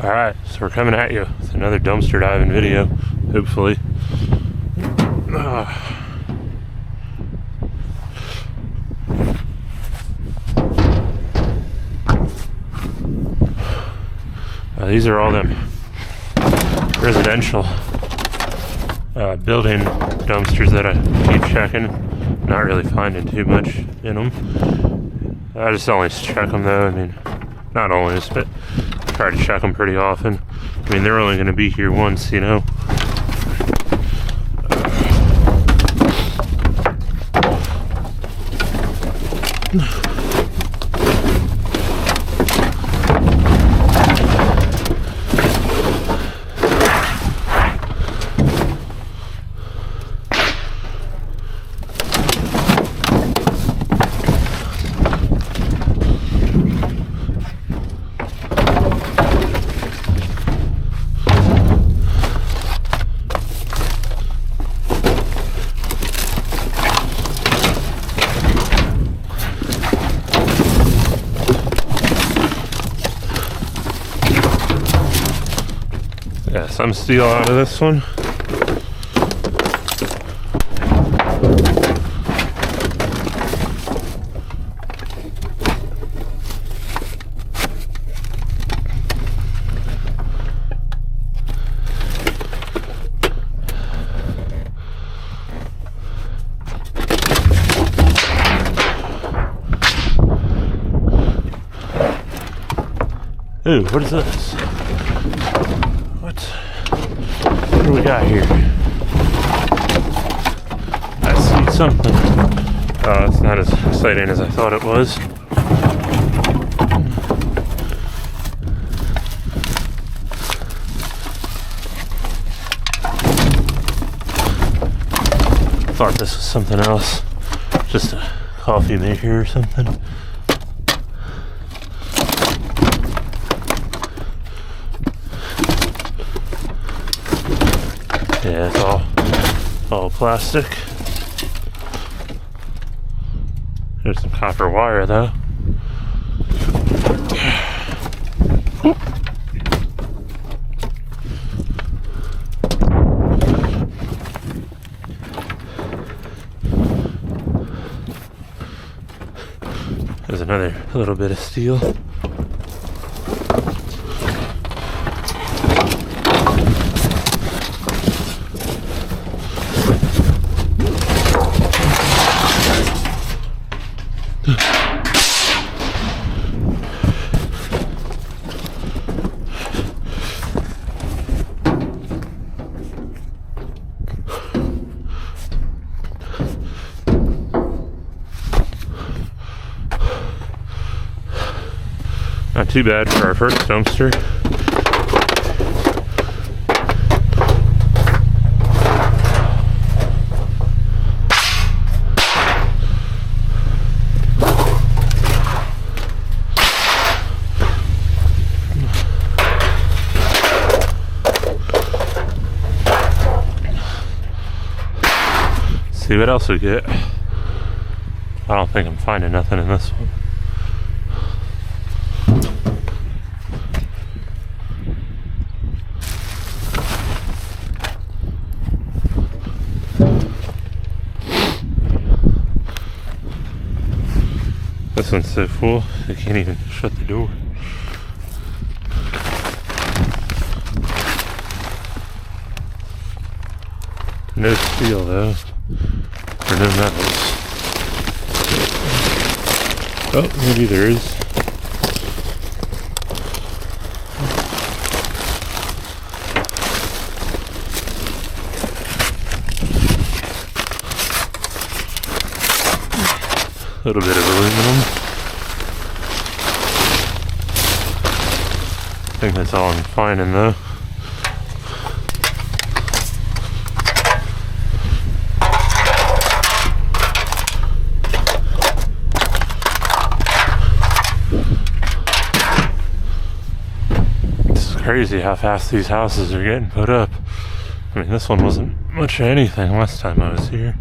Alright, so we're coming at you with another dumpster diving video, hopefully. These are all them residential building dumpsters that I keep checking. Not really finding too much in them. I just always check them though. I mean, not always, but I try to check them pretty often. I mean, they're only going to be here once, you know. Yeah, some steel out of this one. Ooh, what is this? What do we got here? I see something. Oh, it's not as exciting as I thought it was. I thought this was something else. Just a coffee maker or something. Yeah, it's all plastic. There's some copper wire though. There's another little bit of steel. Not too bad for our first dumpster. See what else we get. I don't think I'm finding nothing in this one. This one's so full, I can't even shut the door. No steel though, or no metals. Oh, maybe there is. A little bit of aluminum. I think that's all I'm finding though. It's crazy how fast these houses are getting put up. I mean, this one wasn't much of anything last time I was here.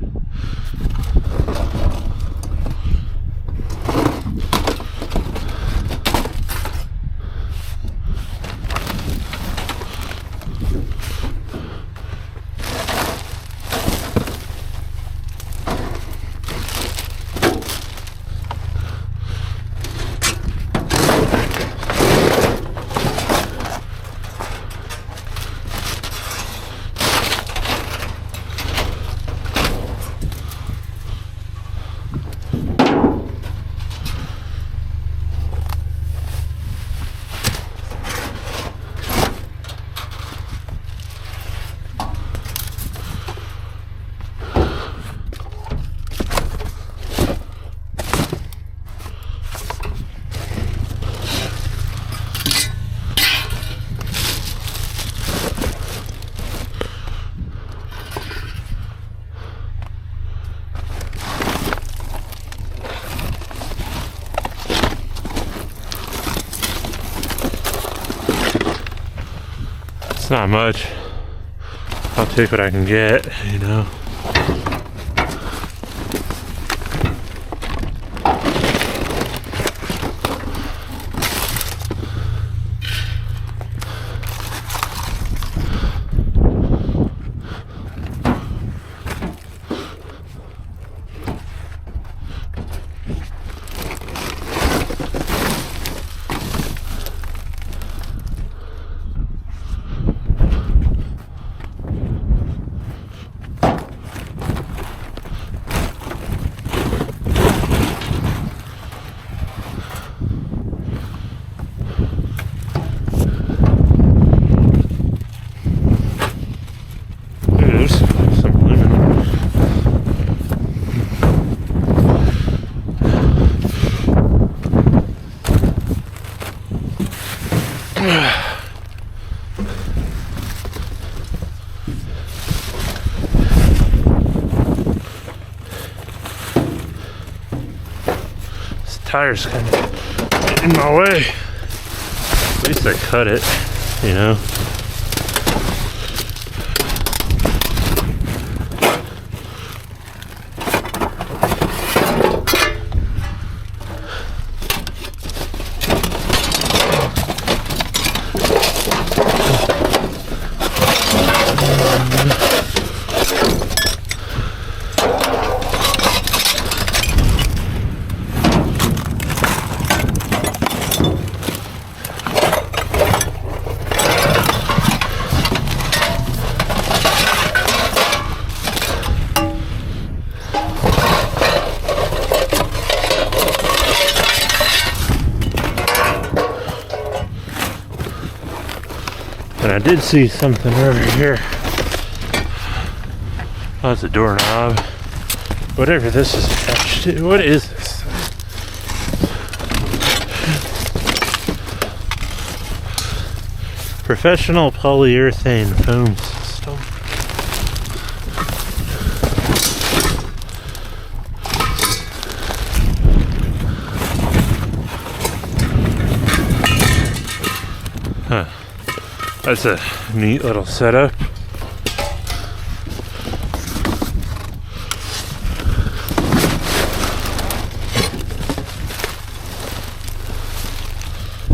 It's not much. I'll take what I can get, you know. This tire's kind of in my way. At least I cut it, you know. And I did see something over here. Oh, it's a doorknob. Whatever this is attached to. What is this? Professional polyurethane foam system. Huh. That's a neat little setup.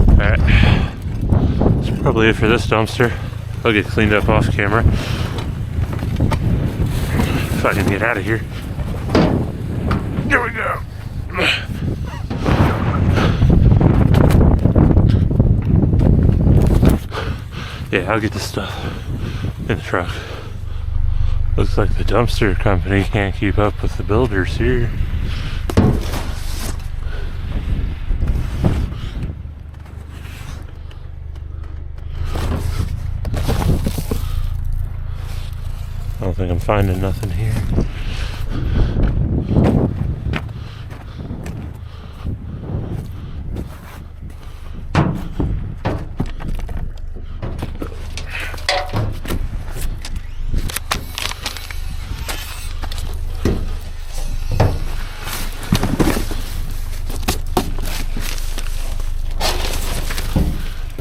Alright. That's probably it for this dumpster. I'll get cleaned up off camera. If I can get out of here. There we go. Yeah, I'll get this stuff in the truck. Looks like the dumpster company can't keep up with the builders here. I don't think I'm finding nothing here.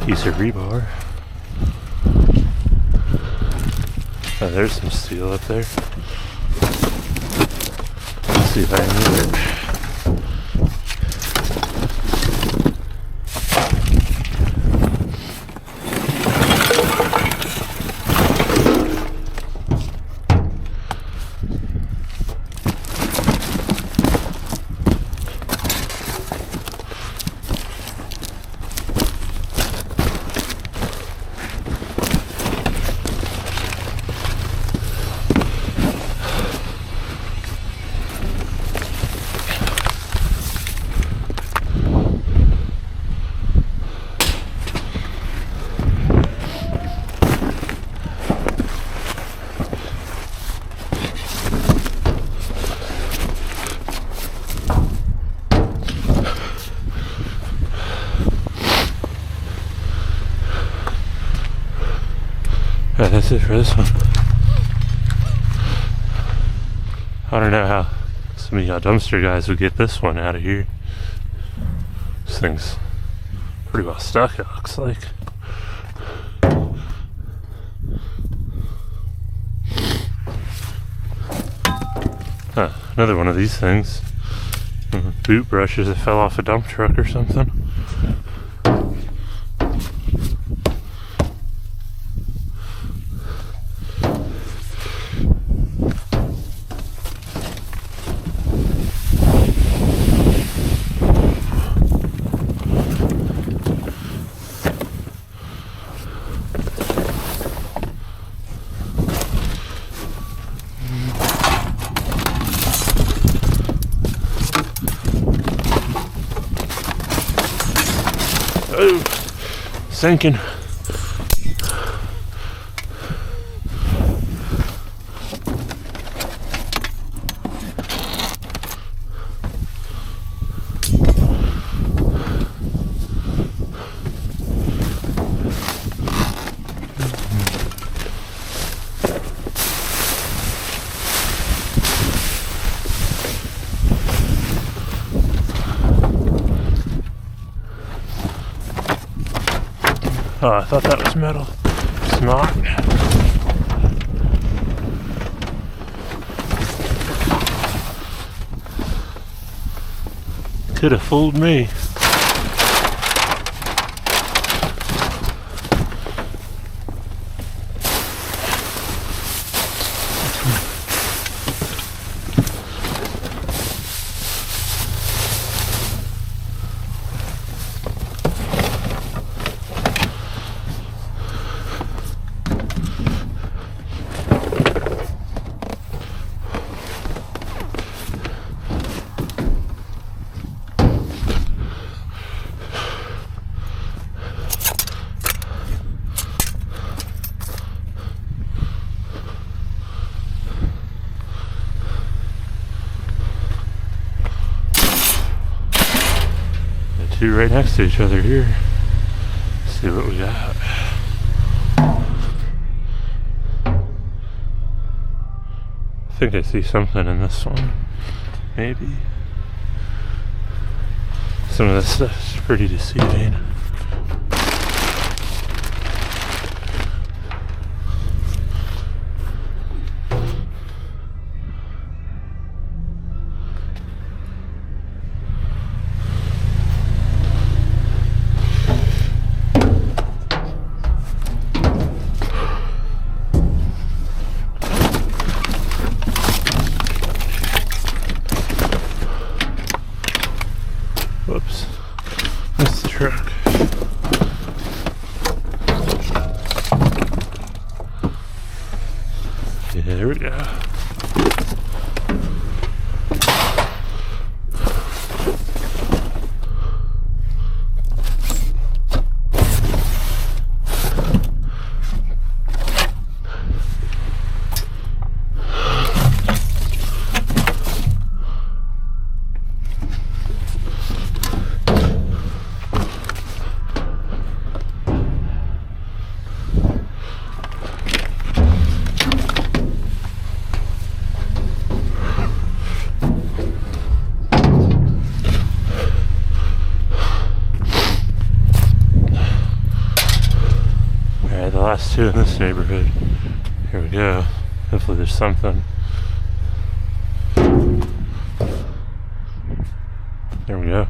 Piece of rebar. Oh, there's some steel up there. Let's see if I can move it. Alright, that's it for this one. I don't know how some of y'all dumpster guys would get this one out of here. This thing's pretty well stuck, it looks like. Another one of these things. Boot brushes that fell off a dump truck or something. Oh, sinking. Oh, I thought that was metal. It's not. Could have fooled me. Two right next to each other here. Let's see what we got. I think I see something in this one. Maybe. Some of this stuff's pretty deceiving. Whoops. That's the truck. Yeah, there we go. The last two in this neighborhood. Here we go. Hopefully there's something. There we go.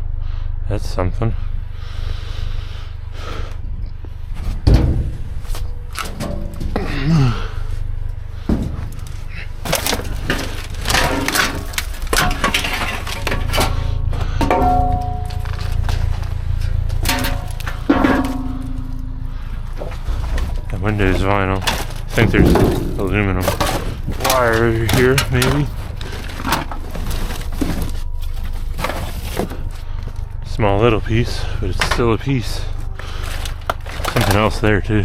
That's something. Windows vinyl. I think there's aluminum wire over here, maybe. Small little piece, but it's still a piece. Something else there too.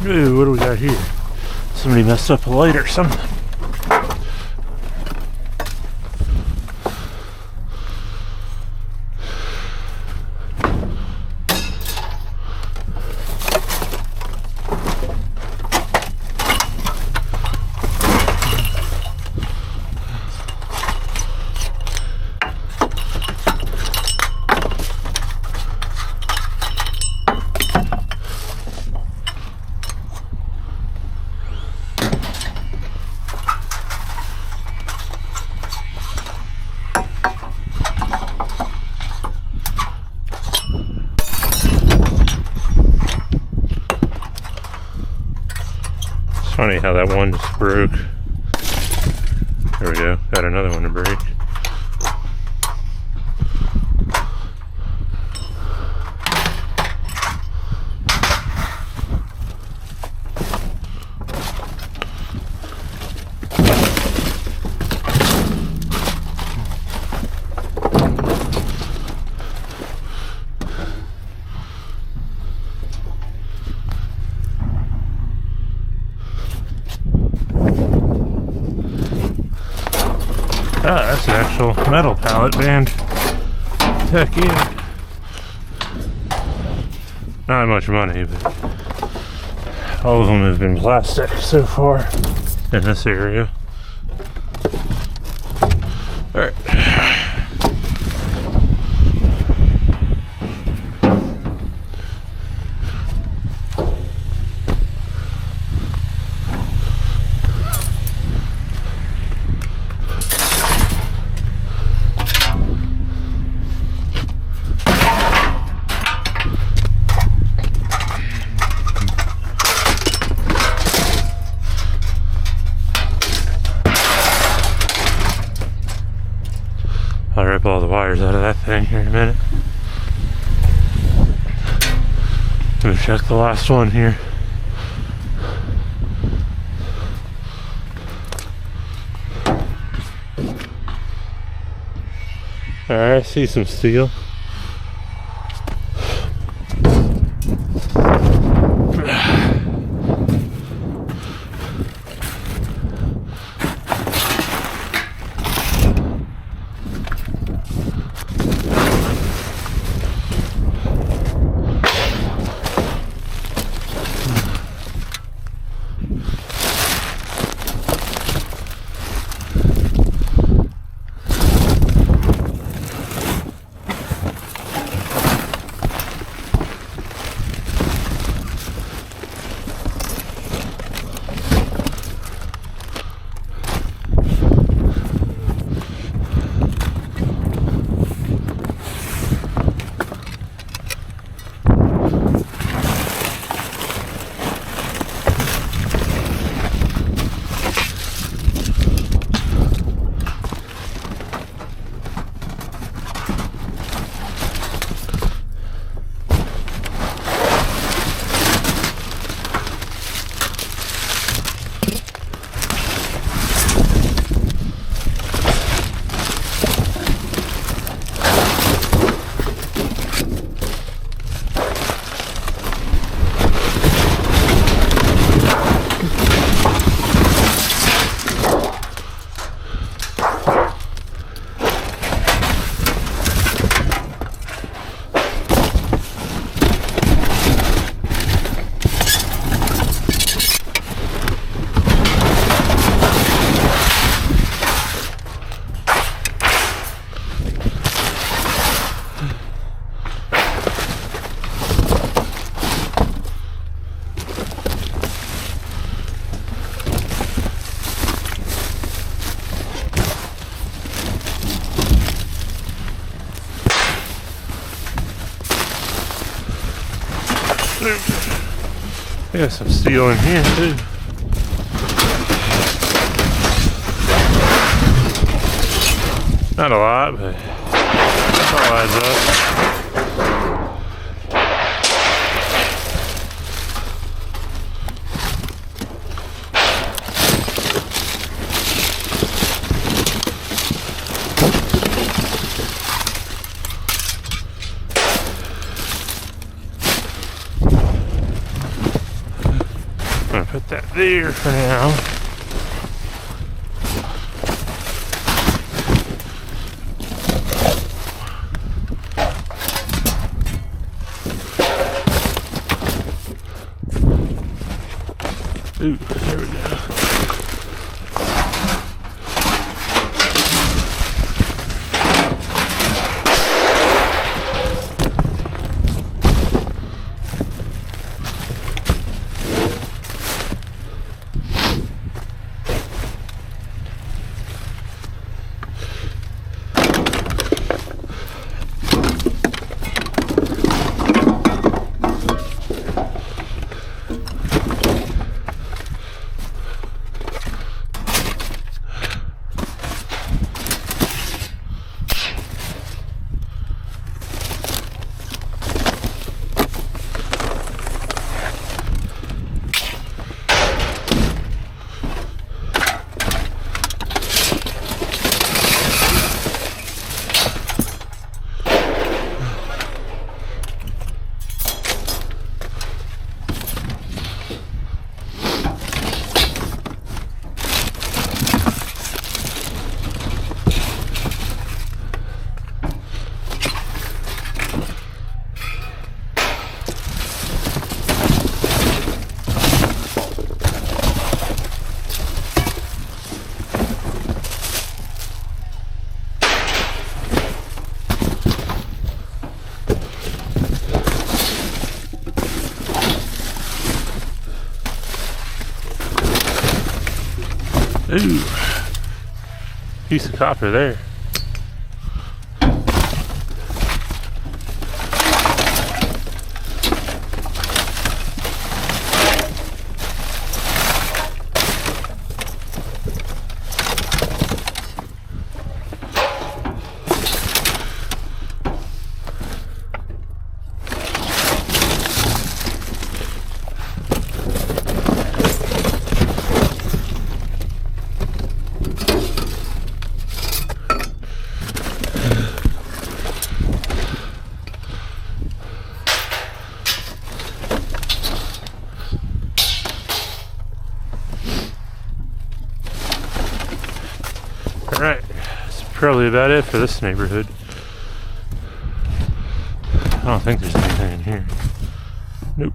Ooh, what do we got here? Somebody messed up a light or something. Funny how that one just broke. There we go, got another one to break. Ah, that's an actual metal pallet band. Heck yeah. Not much money, but all of them have been plastic so far in this area. Alright. I'll rip all the wires out of that thing here in a minute. I'm gonna check the last one here. Alright, I see some steel. I got some steel in here too. Not a lot, but it all adds up. gonna put that there for now. Ooh, there we go. Ooh, piece of copper there. Alright, that's probably about it for this neighborhood. I don't think there's anything in here. Nope.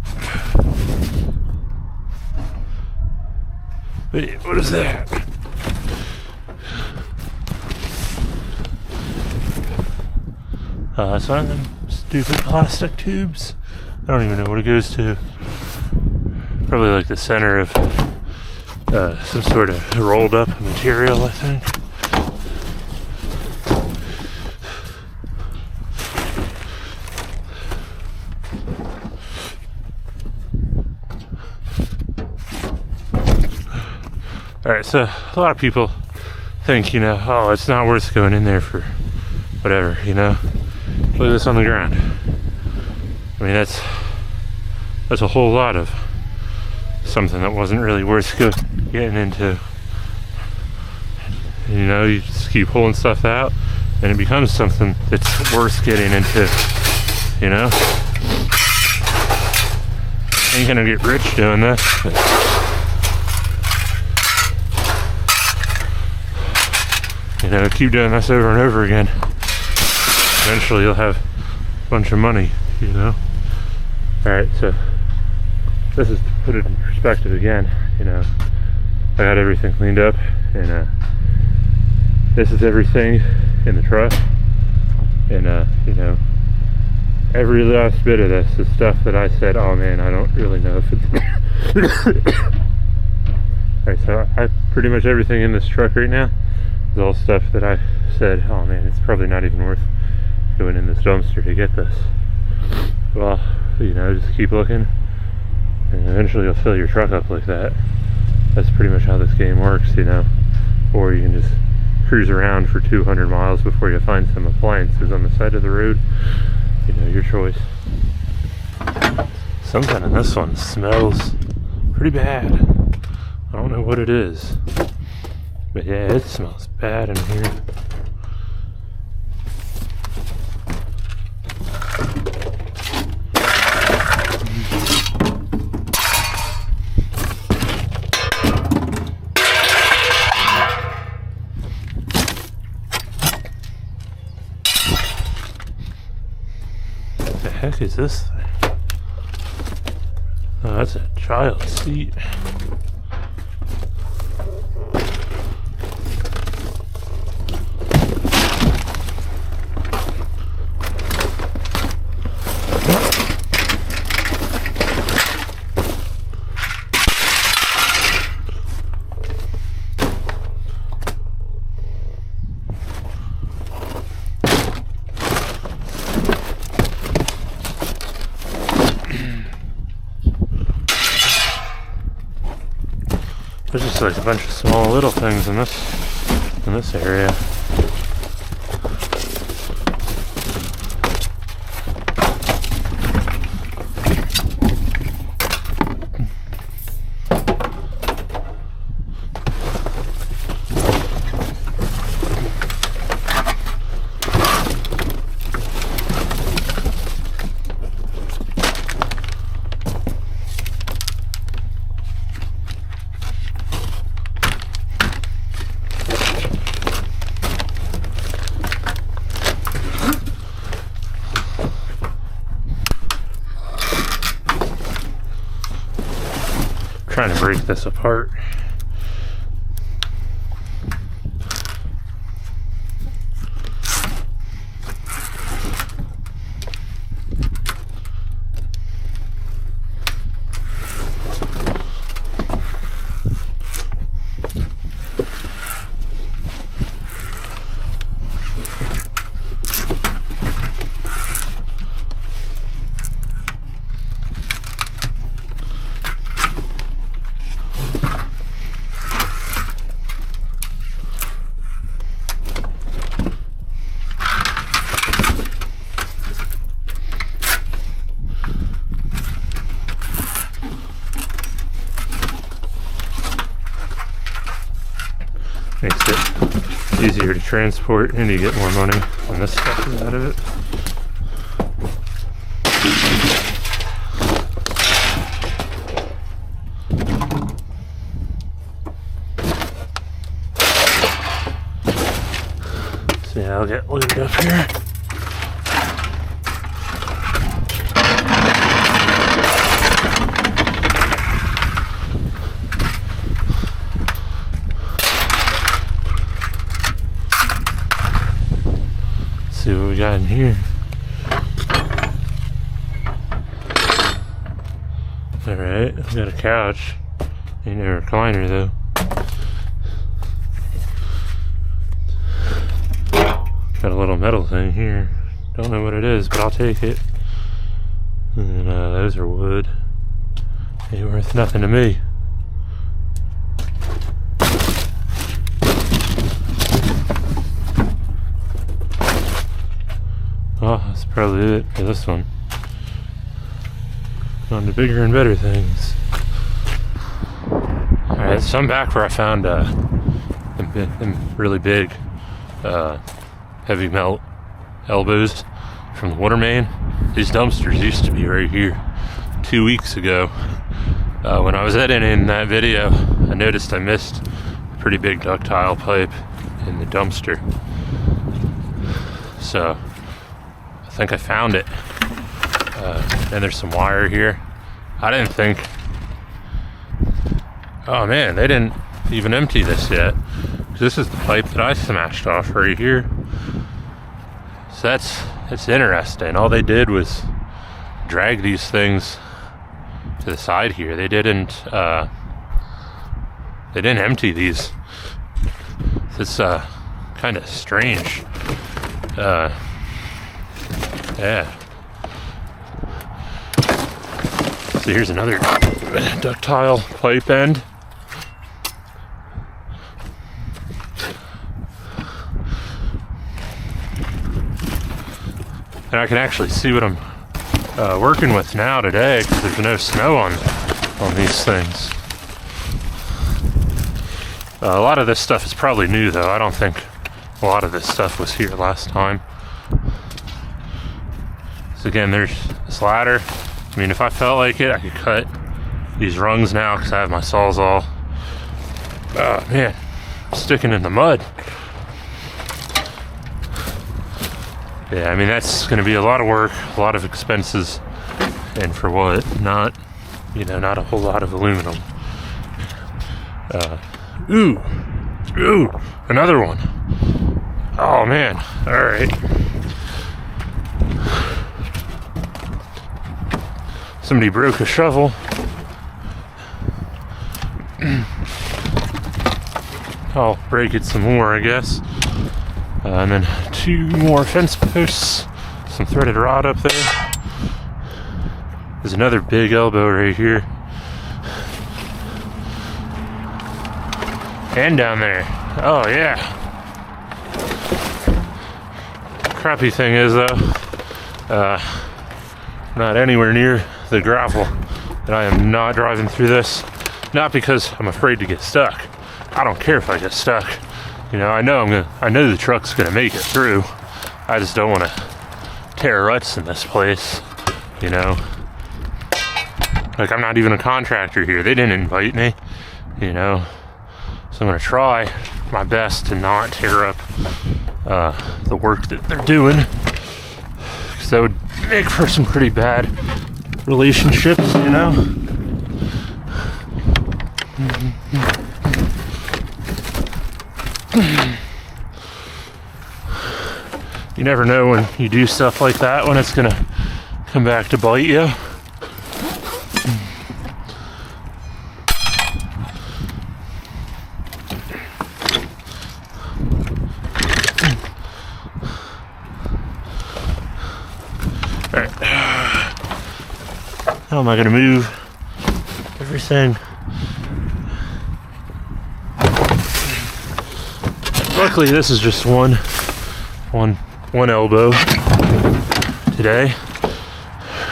Wait, what is that? That's one of them stupid plastic tubes. I don't even know what it goes to. Probably like the center of some sort of rolled up material, I think. Alright, so a lot of people think, you know, oh, it's not worth going in there for whatever, you know. Look at this on the ground. I mean, that's a whole lot of something that wasn't really worth getting into. You know, you just keep pulling stuff out and it becomes something that's worth getting into, you know. Ain't gonna get rich doing this, but you know, keep doing this over and over again. Eventually you'll have a bunch of money, you know. Alright, so this is to put it in perspective again, you know. I got everything cleaned up, and this is everything in the truck. And you know, every last bit of this is stuff that I said, oh man, I don't really know if it's Alright, so pretty much everything in this truck right now is all stuff that I said, oh man, it's probably not even worth going in this dumpster to get this. Well, you know, just keep looking and eventually you'll fill your truck up like that. That's pretty much how this game works, you know. Or you can just cruise around for 200 miles before you find some appliances on the side of the road. You know, your choice. Something in this one smells pretty bad. I don't know what it is, but yeah, it smells bad in here. heck is this thing? Oh, that's a child seat. There's just like a bunch of small little things in this area. Trying to break this apart. Makes it easier to transport and you get more money when this stuff is out of it. So yeah, I'll get loaded up here. See what we got in here. Alright, we got a couch. Ain't a recliner though. Got a little metal thing here. Don't know what it is, but I'll take it. And those are wood. Ain't worth nothing to me. Oh, that's probably it for this one. On to bigger and better things. Alright, so I'm back where I found them really big heavy melt elbows from the water main. These dumpsters used to be right here 2 weeks ago. When I was editing that video, I noticed I missed a pretty big ductile pipe in the dumpster. So I think I found it. And there's some wire here. I didn't think, oh man, they didn't even empty this yet. This is the pipe that I smashed off right here. So that's interesting. All they did was drag these things to the side here. They didn't empty these. It's kind of strange. Yeah. So here's another ductile pipe end. And I can actually see what I'm working with now today because there's no snow on these things. A lot of this stuff is probably new though. I don't think a lot of this stuff was here last time. So again, there's this ladder. I mean, if I felt like it, I could cut these rungs now because I have my sawzall. Man, sticking in the mud. Yeah, I mean, that's going to be a lot of work, a lot of expenses, and for what? Not, not a whole lot of aluminum. Ooh, another one. Oh man, all right. Somebody broke a shovel. I'll break it some more, I guess. And then 2 more fence posts, some threaded rod up there. There's another big elbow right here. And down there. Oh yeah. Crappy thing is though, not anywhere near the gravel, and I am not driving through this. Not because I'm afraid to get stuck. I don't care if I get stuck. I know the truck's gonna make it through. I just don't want to tear ruts in this place. Like, I'm not even a contractor here. They didn't invite me. So I'm gonna try my best to not tear up the work that they're doing, because that would make for some pretty bad relationships. You never know when you do stuff like that when it's gonna come back to bite you. Alright. How am I gonna move everything? Luckily, this is just one elbow today,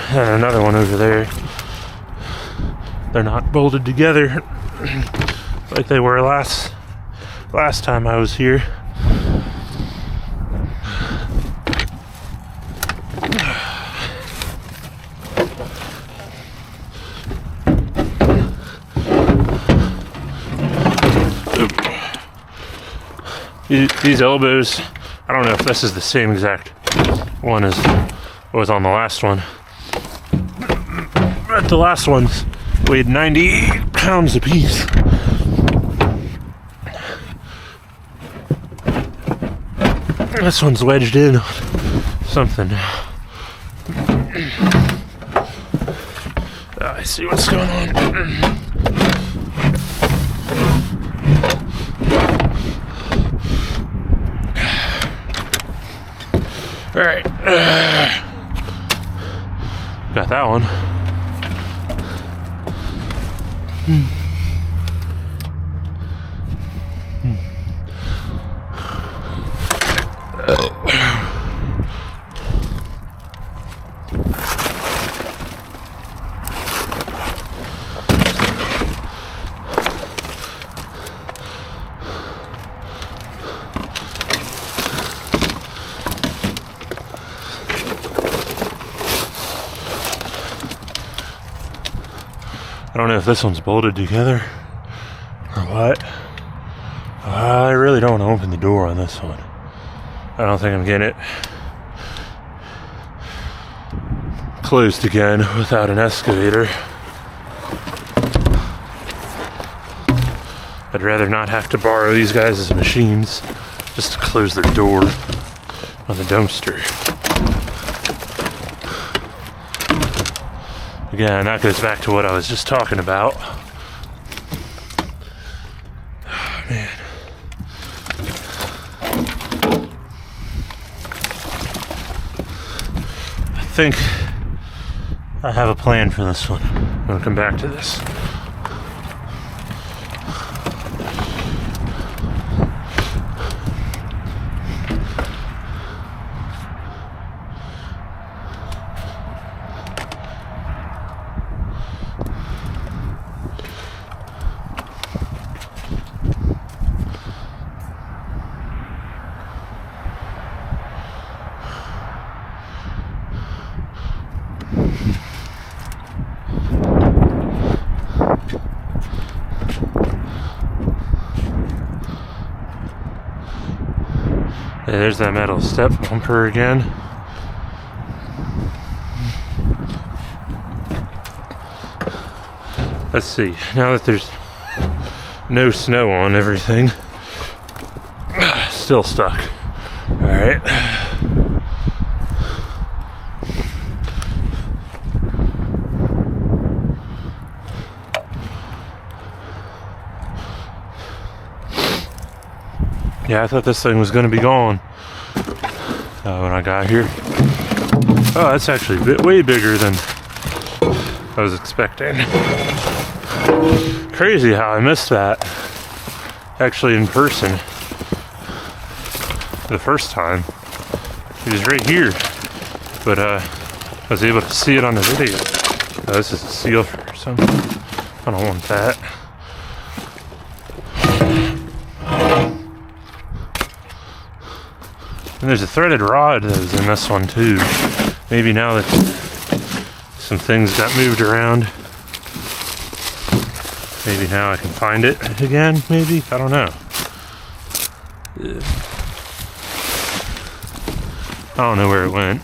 and another one over there. They're not bolted together like they were last time I was here. These elbows, I don't know if this is the same exact one as was on the last one, but the last ones weighed 98 pounds apiece. This one's wedged in something. I see what's going on. All right, got that one. I don't know if this one's bolted together or what. I really don't want to open the door on this one. I don't think I'm getting it closed again without an excavator. I'd rather not have to borrow these guys' machines just to close their door on the dumpster. Again, that goes back to what I was just talking about. Oh, man. I think I have a plan for this one. I'm gonna come back to this. There's that metal step bumper again. Let's see, now that there's no snow on everything, still stuck. Alright. Yeah, I thought this thing was going to be gone when I got here. Oh, that's actually way bigger than I was expecting. Crazy how I missed that. Actually in person. The first time. He was right here. But I was able to see it on the video. Oh, this is a seal for something. I don't want that. And there's a threaded rod that was in this one too. Maybe now that some things got moved around, maybe now I can find it again, maybe? I don't know. I don't know where it went.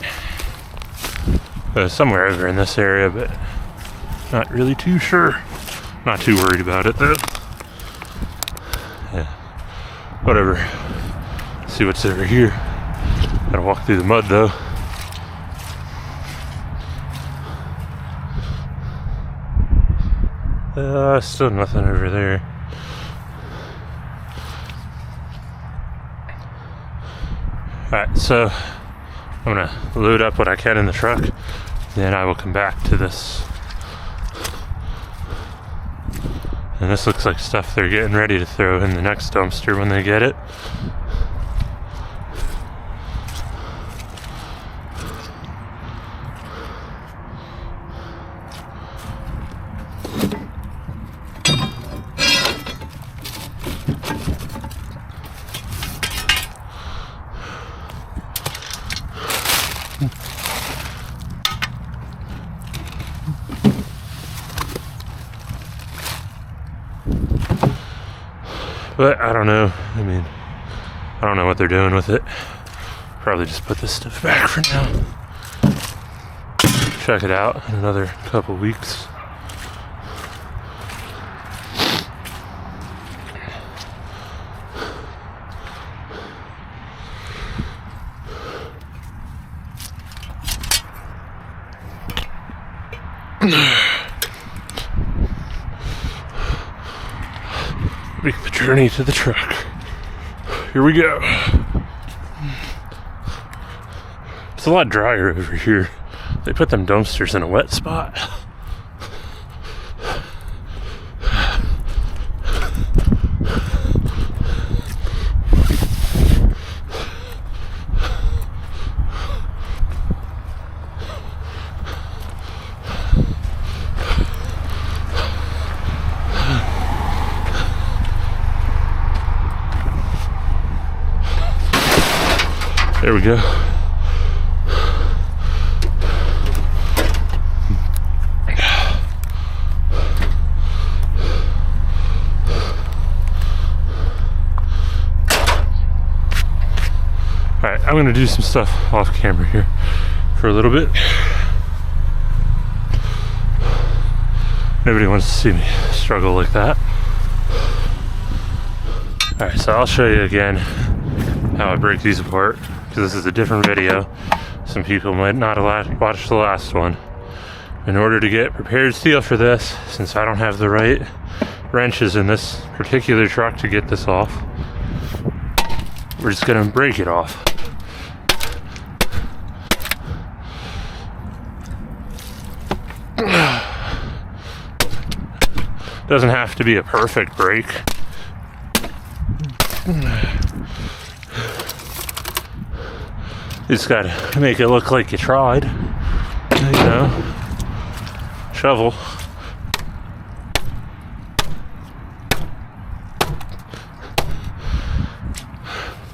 Somewhere over in this area, but not really too sure. Not too worried about it though. Yeah. Whatever. See what's over here. Gotta walk through the mud though. Still nothing over there. Alright, so I'm gonna load up what I can in the truck, then I will come back to this. And this looks like stuff they're getting ready to throw in the next dumpster when they get it. But I don't know. I mean, I don't know what they're doing with it. Probably just put this stuff back for now. Check it out in another couple weeks. Make the journey to the truck. Here we go. It's a lot drier over here. They put them dumpsters in a wet spot. There we go. Alright, I'm going to do some stuff off camera here for a little bit. Nobody wants to see me struggle like that. Alright, so I'll show you again how I break these apart, because this is a different video. Some people might not have watched the last one. In order to get prepared steel for this, since I don't have the right wrenches in this particular truck to get this off, we're just gonna break it off. Doesn't have to be a perfect break. You just gotta make it look like you tried. You know, shovel.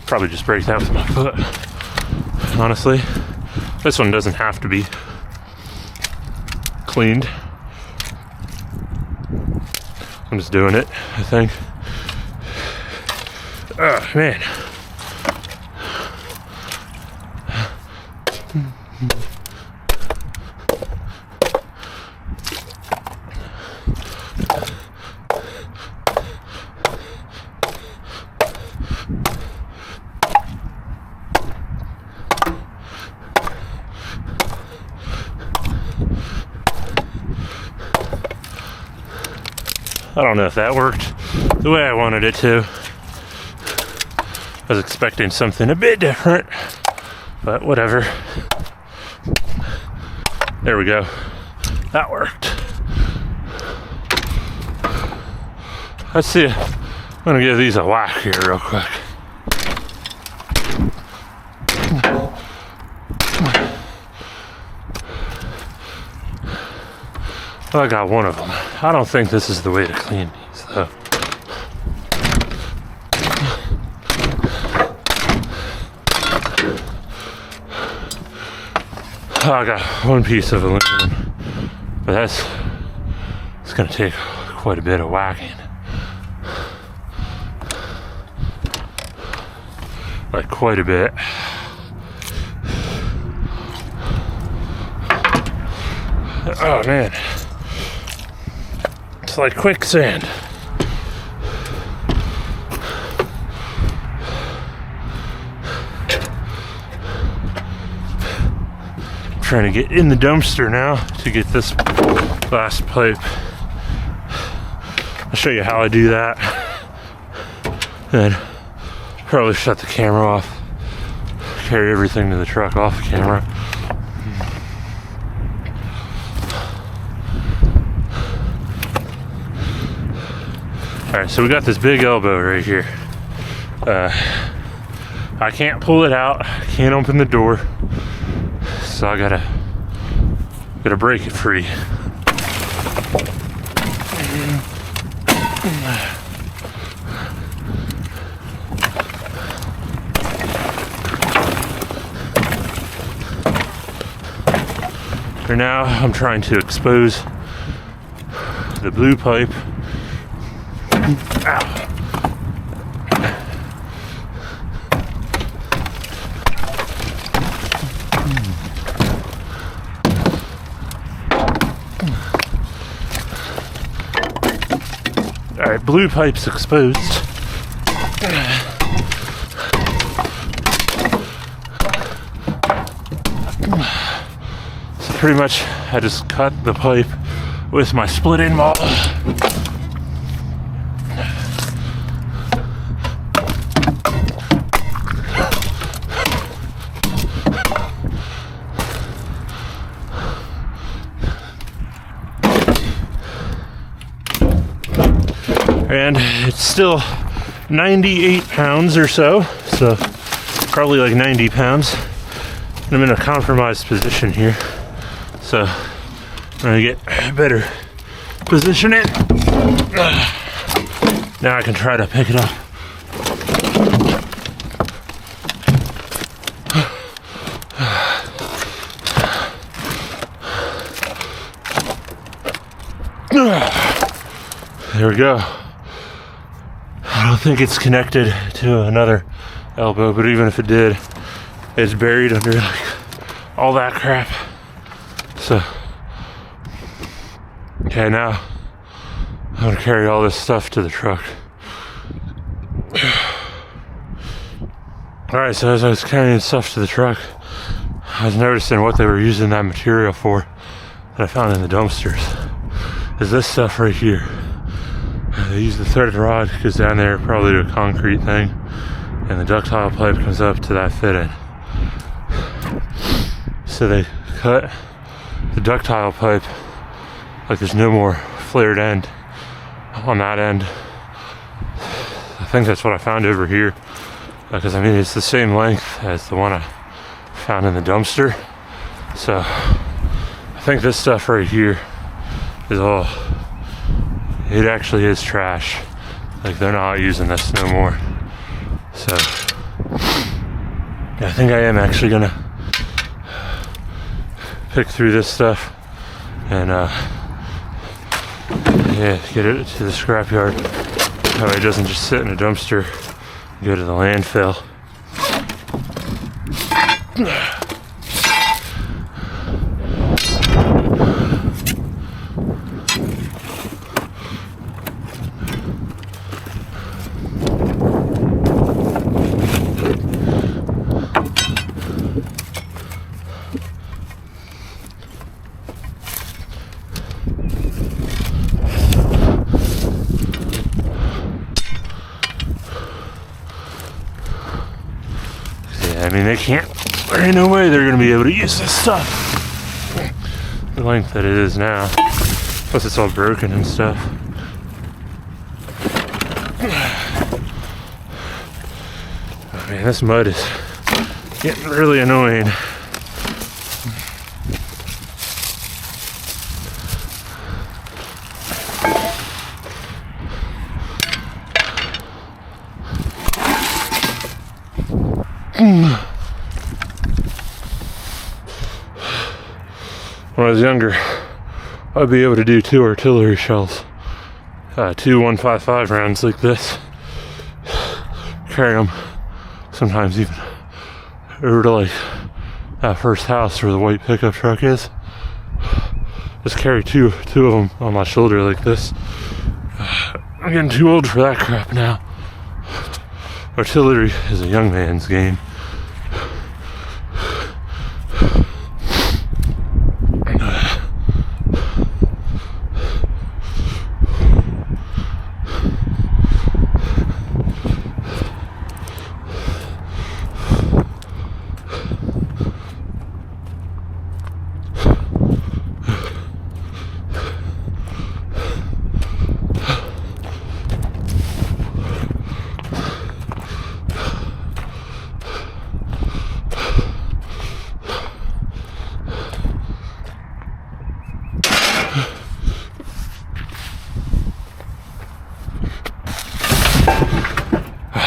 Probably just break that with my foot. Honestly, this one doesn't have to be cleaned. I'm just doing it, I think. Oh, man. I don't know if that worked the way I wanted it to. I was expecting something a bit different, but whatever. There we go. That worked. Let's see. I'm gonna give these a whack here real quick. Well, I got one of them. I don't think this is the way to clean these, though. Oh, I got one piece of aluminum, but it's gonna take quite a bit of whacking. Like quite a bit. Oh man. It's like quicksand. I'm trying to get in the dumpster now to get this last pipe. I'll show you how I do that. Then probably shut the camera off. Carry everything to the truck off camera. Alright, so we got this big elbow right here. I can't pull it out, I can't open the door, so I gotta break it free. For now, I'm trying to expose the blue pipe. Ow. All right, blue pipe's exposed. So pretty much, I just cut the pipe with my split-in maul. And it's still 98 pounds or so probably like 90 pounds. And I'm in a compromised position here, so I'm gonna get a better position it. Now I can try to pick it up. There we go. I don't think it's connected to another elbow, but even if it did, it's buried under like all that crap. So, okay, now I'm gonna carry all this stuff to the truck. Alright, so as I was carrying stuff to the truck, I was noticing what they were using that material for that I found in the dumpsters. Is this stuff right here. They use the threaded rod, goes down there probably to a concrete thing, and the ductile pipe comes up to that fitting. So they cut the ductile pipe like there's no more flared end on that end. I think that's what I found over here, because I mean it's the same length as the one I found in the dumpster. So I think this stuff right here is all, it actually is trash. Like they're not using this no more. So yeah, I think I am actually gonna pick through this stuff and yeah, get it to the scrapyard. That way it doesn't just sit in a dumpster and go to the landfill. mean, there ain't no way they're gonna be able to use this stuff the length that it is now. Plus it's all broken and stuff. Oh, man, this mud is getting really annoying. When I was younger, I'd be able to do 2 artillery shells, 2 155 rounds like this, carry them sometimes even over to like that first house where the white pickup truck is. Just carry two of them on my shoulder like this. I'm getting too old for that crap now. Artillery is a young man's game.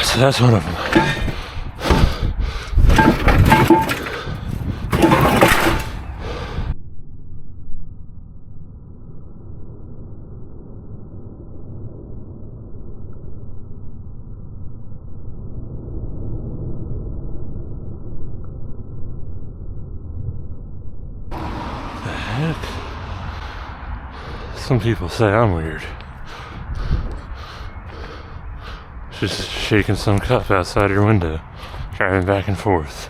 So that's one of them. The heck? Some people say I'm weird. Just shaking some cup outside your window, driving back and forth.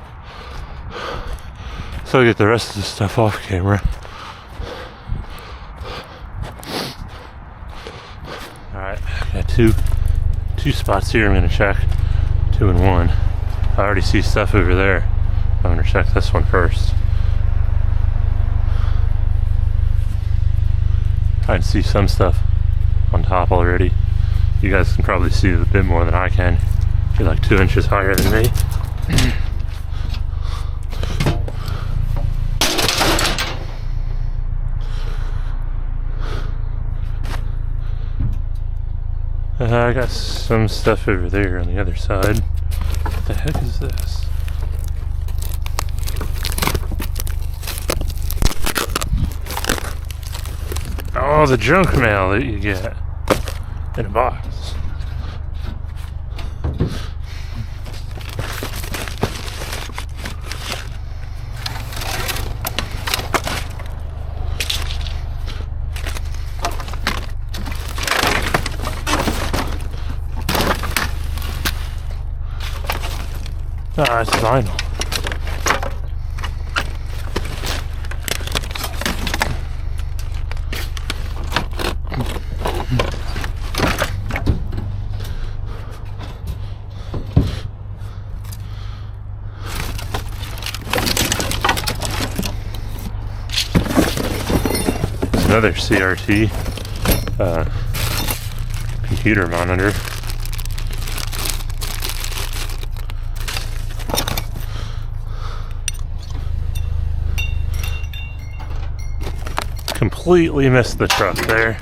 So I get the rest of the stuff off camera. Alright, I got two spots here I'm gonna check. 2 and 1. I already see stuff over there. I'm gonna check this one first. I can see some stuff on top already. You guys can probably see a bit more than I can. You're like 2 inches higher than me. I got some stuff over there on the other side. What the heck is this? Oh, the junk mail that you get in a box. Ah, it's vinyl. Another CRT computer monitor. Completely missed the truck there.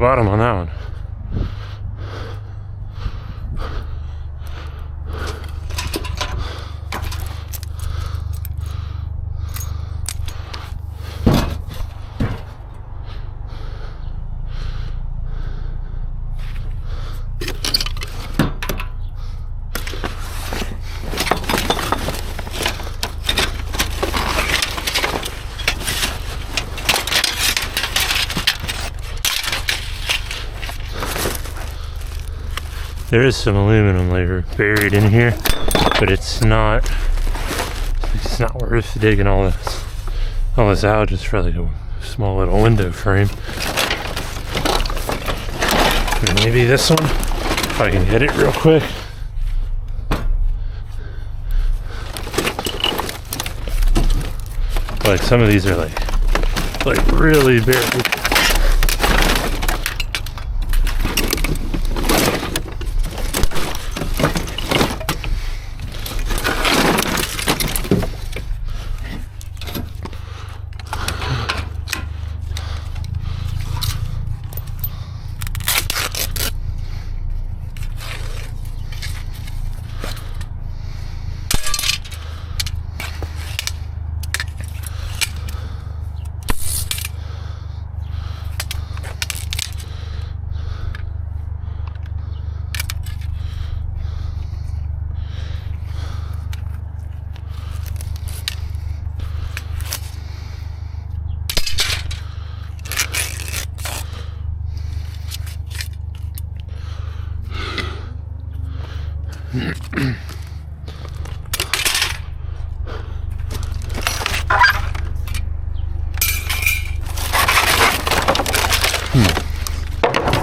bottom on that one. There is some aluminum layer buried in here, but it's not worth digging all this out just for like a small little window frame. And maybe this one, if I can get it real quick. Like some of these are like really buried.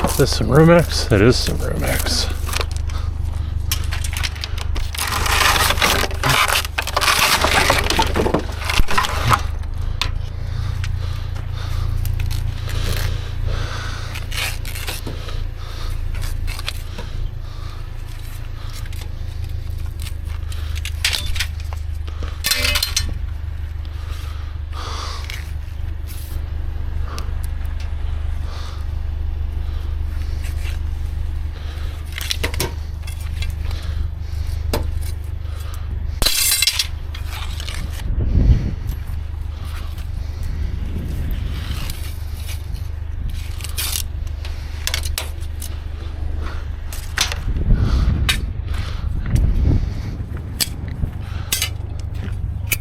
Is this some Rumex? It is some Rumex.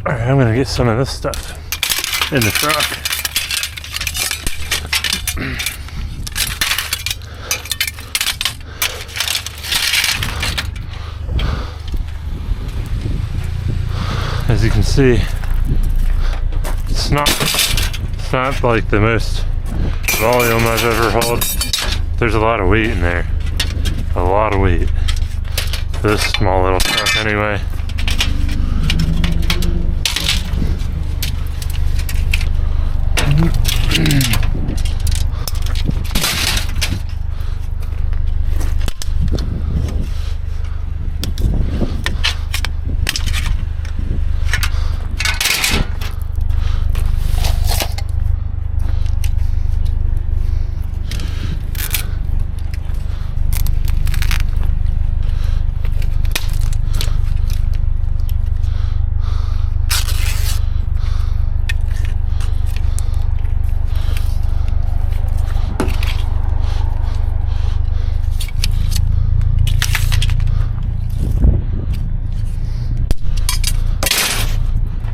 Alright, I'm gonna get some of this stuff in the truck. As you can see, it's not like the most volume I've ever hauled. There's a lot of weight in there. A lot of weight. For this small little truck anyway.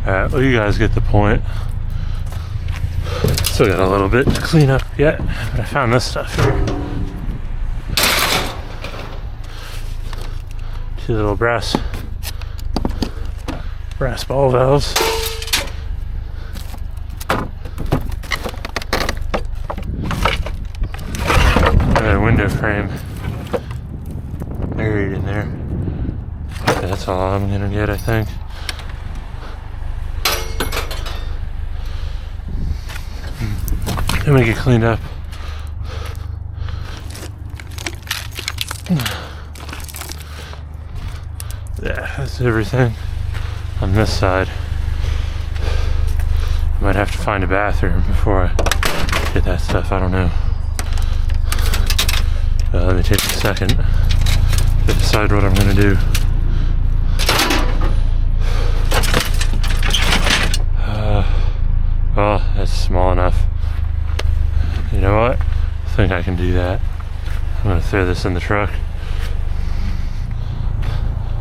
Alright, well, you guys get the point. Still got a little bit to clean up yet, but I found this stuff here. 2 little brass ball valves. And a window frame buried in there. That's all I'm gonna get, I think. Let me get cleaned up. Yeah, that's everything on this side. I might have to find a bathroom before I get that stuff, I don't know. Let me take a second to decide what I'm gonna do. Well, that's small enough. You know what? I think I can do that. I'm gonna throw this in the truck.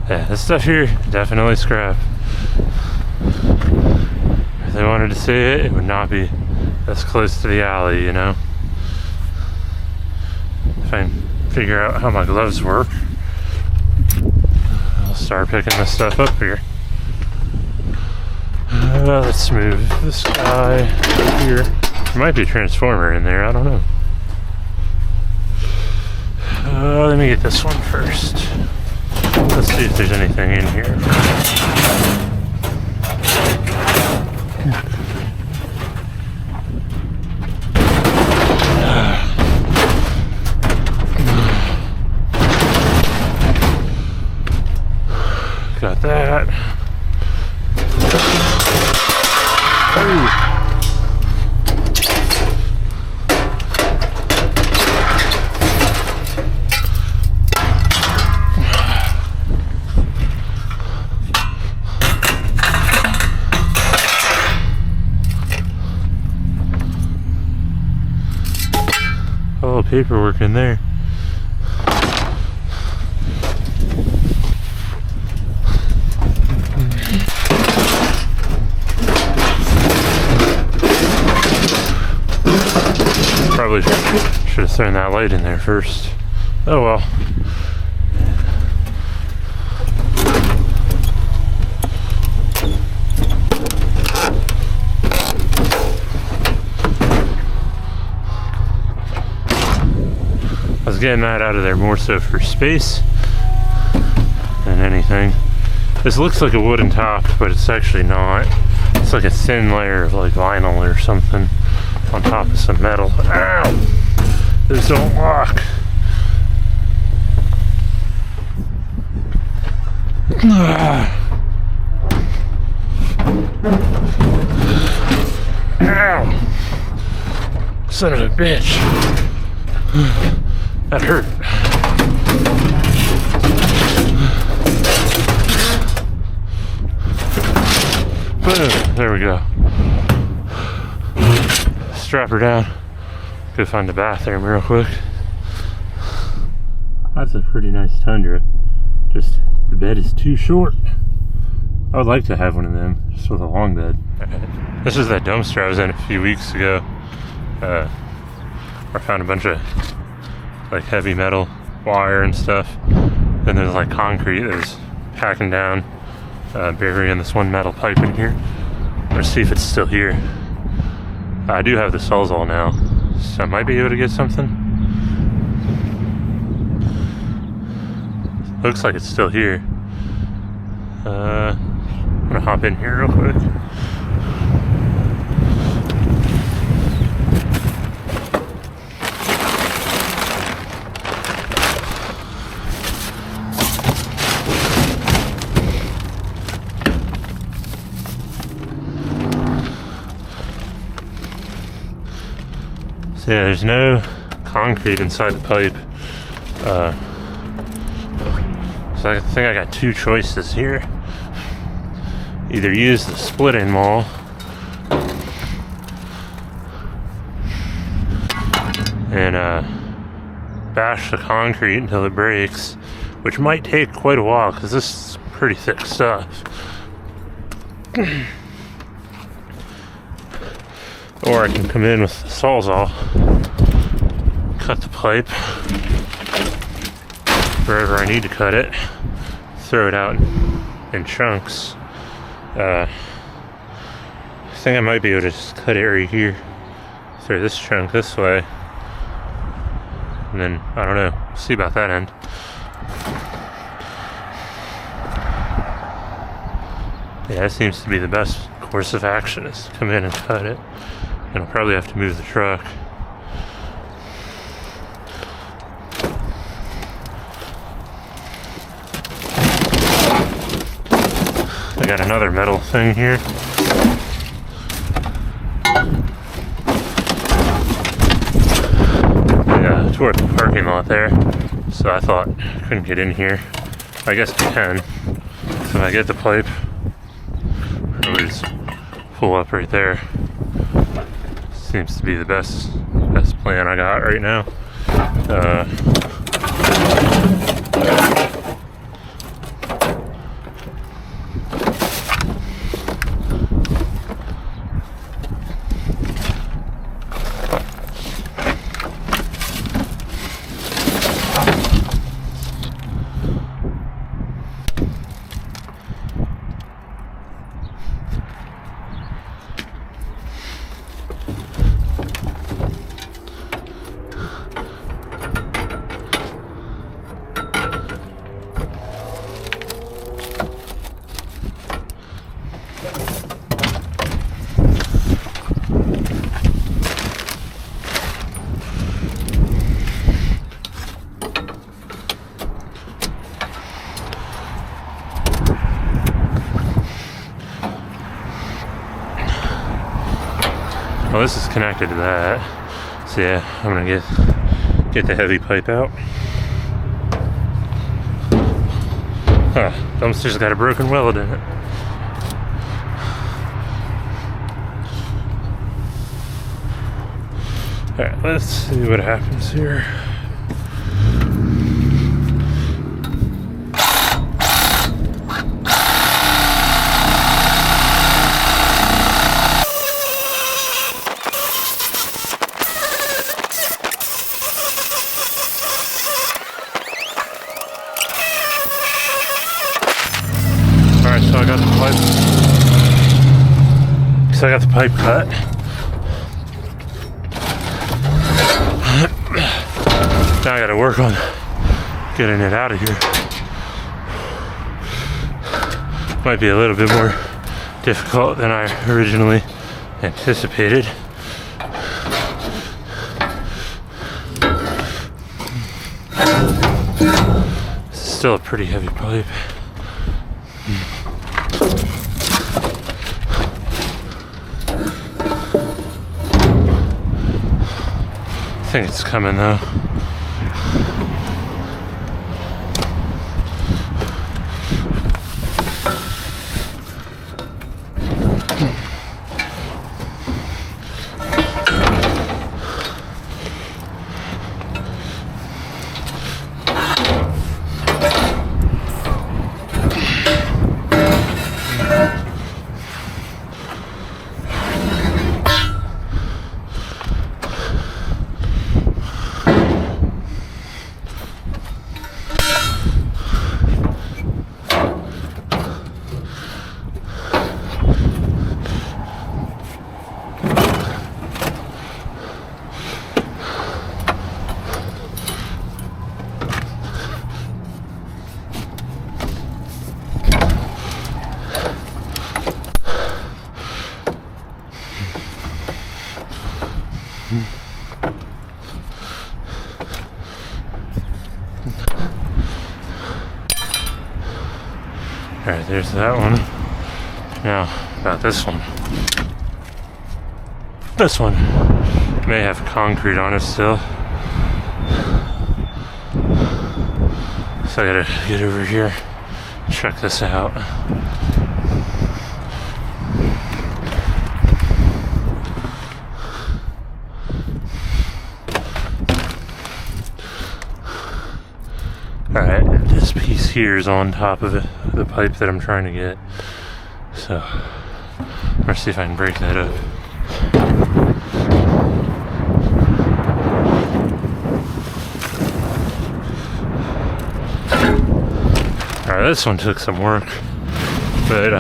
Yeah, this stuff here, definitely scrap. If they wanted to see it, it would not be as close to the alley, you know? If I can figure out how my gloves work, I'll start picking this stuff up here. Let's move this guy here. There might be a transformer in there, I don't know. Let me get this one first. Let's see if there's anything in here. Got that. Ooh. All the paperwork in there. Probably should have thrown that light in there first. Oh well. I was getting that out of there more so for space than anything. This looks like a wooden top, but it's actually not. It's like a thin layer of like vinyl or something on top of some metal. Ow! Those don't lock. Ow! Son of a bitch. That hurt. Boom. There we go. Strap her down. Go find the bathroom real quick. That's a pretty nice Tundra. Just the bed is too short. I would like to have one of them, just with a long bed. This is that dumpster I was in a few weeks ago. I found a bunch of like heavy metal wire and stuff. Then there's like concrete that was packing down, burying this one metal pipe in here. Let's see if it's still here. I do have the Sawzall now, so I might be able to get something. Looks like it's still here. I'm gonna hop in here real quick. So yeah, there's no concrete inside the pipe. So I think I got two choices here. Either use the split-in maul and bash the concrete until it breaks, which might take quite a while because this is pretty thick stuff. Or I can come in with the Sawzall, cut the pipe wherever I need to cut it, throw it out in chunks. I think I might be able to just cut it right here, throw this chunk this way, and then, I don't know, see about that end. Yeah, that seems to be the best course of action, is to come in and cut it. And I'll probably have to move the truck. I got another metal thing here. Yeah, toward the parking lot there, so I thought I couldn't get in here. I guess I can. So if I get the pipe, I would just pull up right there. Seems to be the best plan I got right now. Well, this is connected to that. So yeah, I'm gonna get the heavy pipe out. Huh, dumpster's got a broken weld in it. Alright, let's see what happens here. Alright, so I got the pipe. So I got the pipe cut. Now I gotta work on getting it out of here. Might be a little bit more difficult than I originally anticipated. It's still a pretty heavy pipe. I think it's coming though. Alright, there's that one. Now, about this one. This one may have concrete on it still. So I gotta get over here, check this out. Alright, this piece here is on top of it, the pipe that I'm trying to get. So, let's see if I can break that up. Alright, this one took some work, but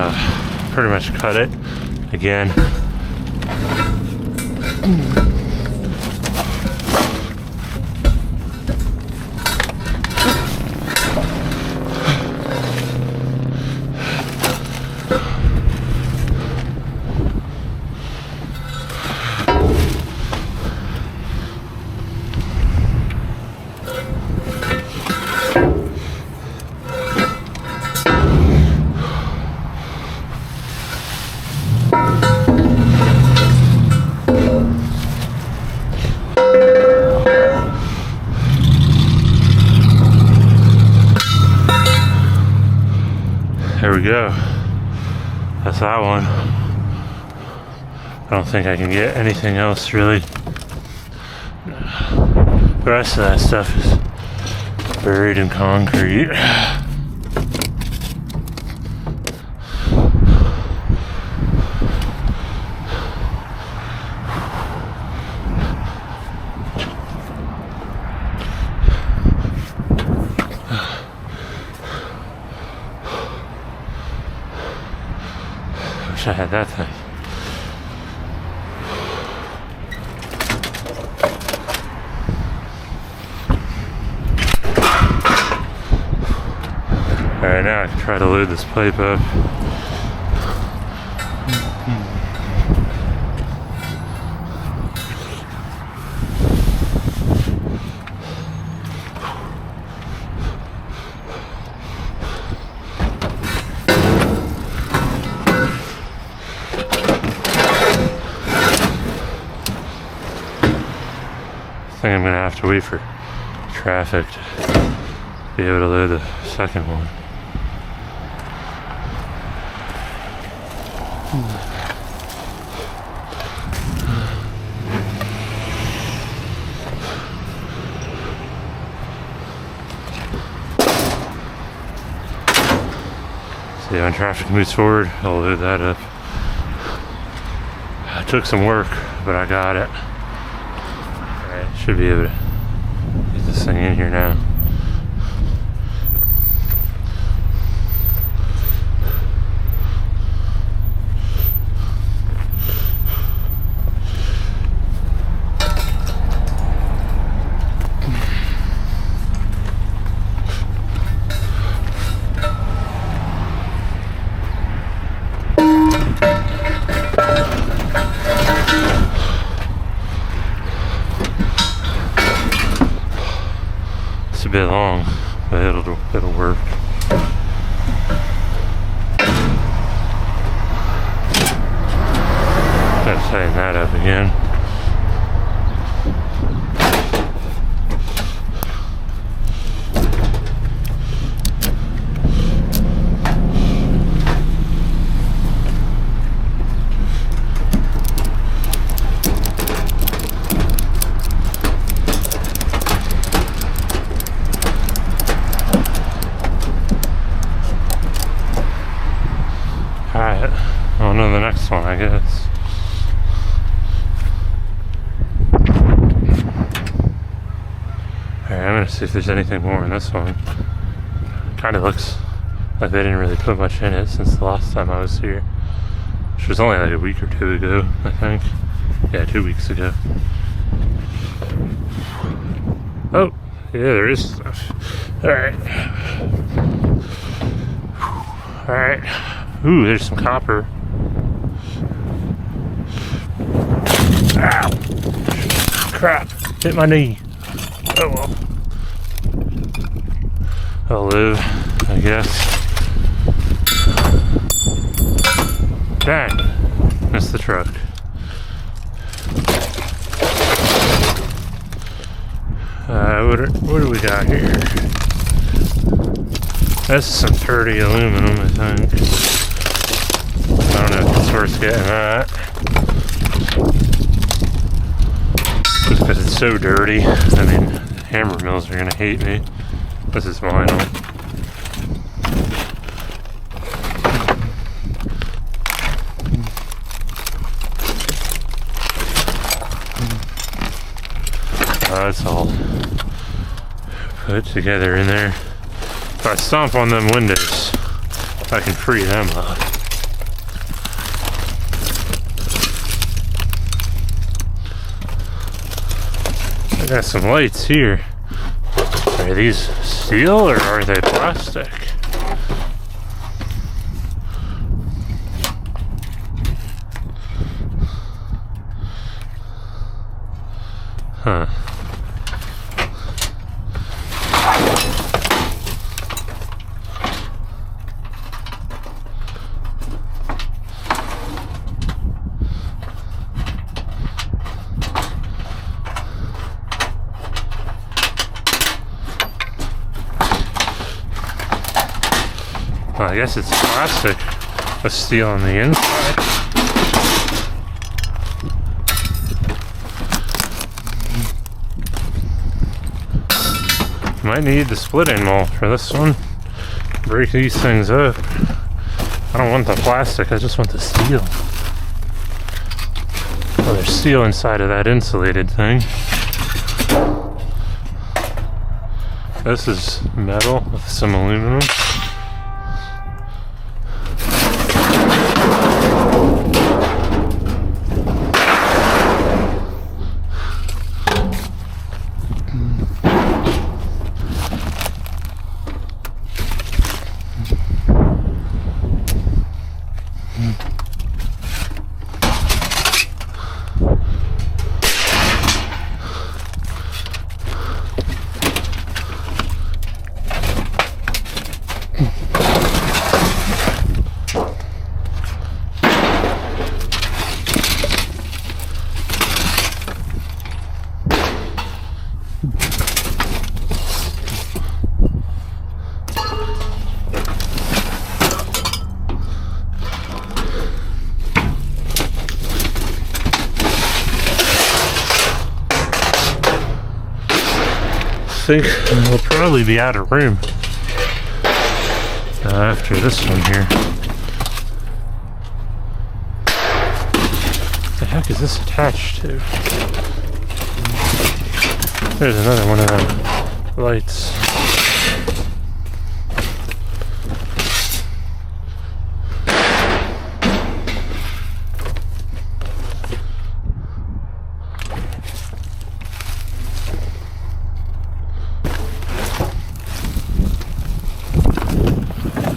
pretty much cut it again. go. That's that one. I don't think I can get anything else really. The rest of that stuff is buried in concrete. Wish I had that thing. Alright, now I can try to load this pipe up. I think I'm gonna have to wait for traffic to be able to load the second one. See, when traffic moves forward, I'll load that up. It took some work, but I got it. Alright, should be able to get this thing in here now. A bit long, but it'll work. Gotta tighten that up again. Alright, on to the next one, I guess. Alright, I'm gonna see if there's anything more in this one. Kinda looks like they didn't really put much in it since the last time I was here. Which was only like a week or two ago, I think. Yeah, 2 weeks ago. Oh, yeah, there is stuff. Alright. Alright. Ooh, there's some copper. Ow! Crap! Hit my knee. Oh well. I'll live, I guess. Dang! Missed the truck. What do we got here? That's some dirty aluminum, I think. I don't know if it's worth getting that. Just because it's so dirty. I mean, hammer mills are gonna hate me. This is vinyl. That's all put together in there. If I stomp on them windows, I can free them up. I got some lights here. Are these steel or are they plastic? Huh. Well, I guess it's plastic with steel on the inside. Might need the splitting mold for this one. Break these things up. I don't want the plastic, I just want the steel. Well, there's steel inside of that insulated thing. This is metal with some aluminum. I think we'll probably be out of room after this one here. What the heck is this attached to? There's another one of them lights.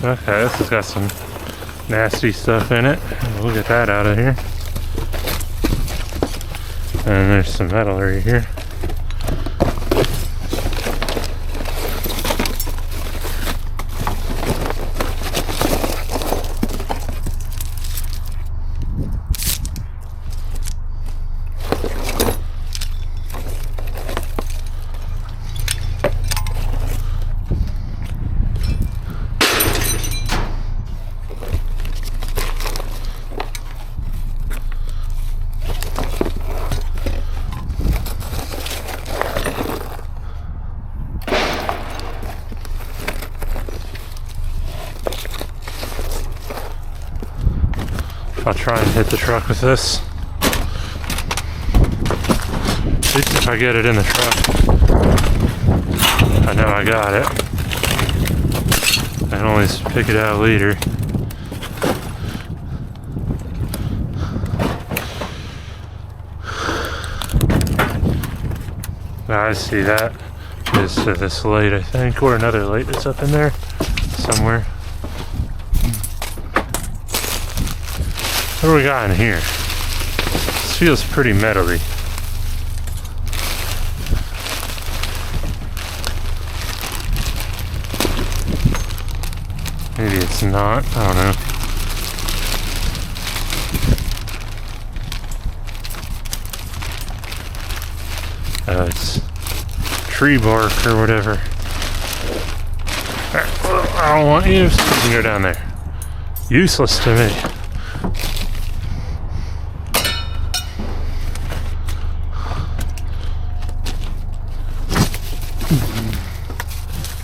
Okay, this has got some nasty stuff in it. We'll get that out of here. And there's some metal right here. I'll try and hit the truck with this. At least if I get it in the truck, I know I got it. I can always pick it out later. I see that is to this light, I think, or another light that's up in there somewhere. What do we got in here? This feels pretty metally. Maybe it's not, I don't know. It's tree bark or whatever. Alright, well, I don't want you, so you can go down there. Useless to me.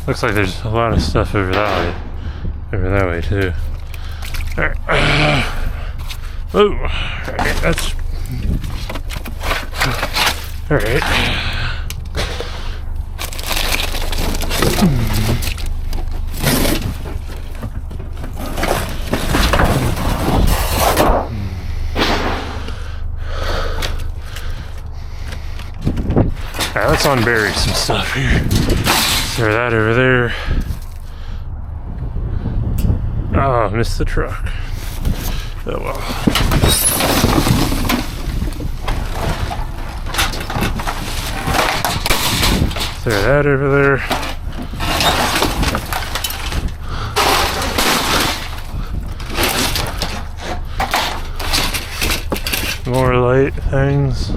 Looks like there's a lot of stuff over that way too. Alright. Oh, alright, that's alright. Alright, let's unbury some stuff here. Throw that over there. Oh, I missed the truck. Oh well. Throw that over there. More light things.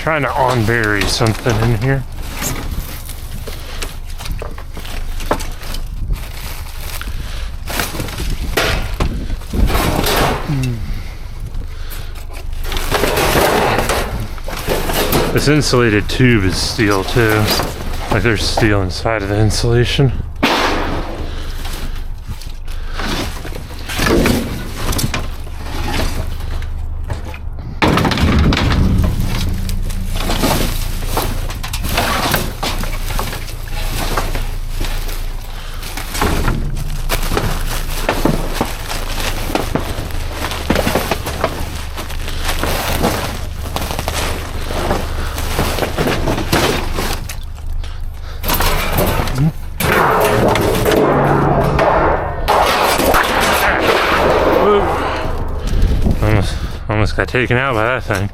trying to on-bury something in here. This insulated tube is steel too. Like there's steel inside of the insulation. Almost got taken out by that thing.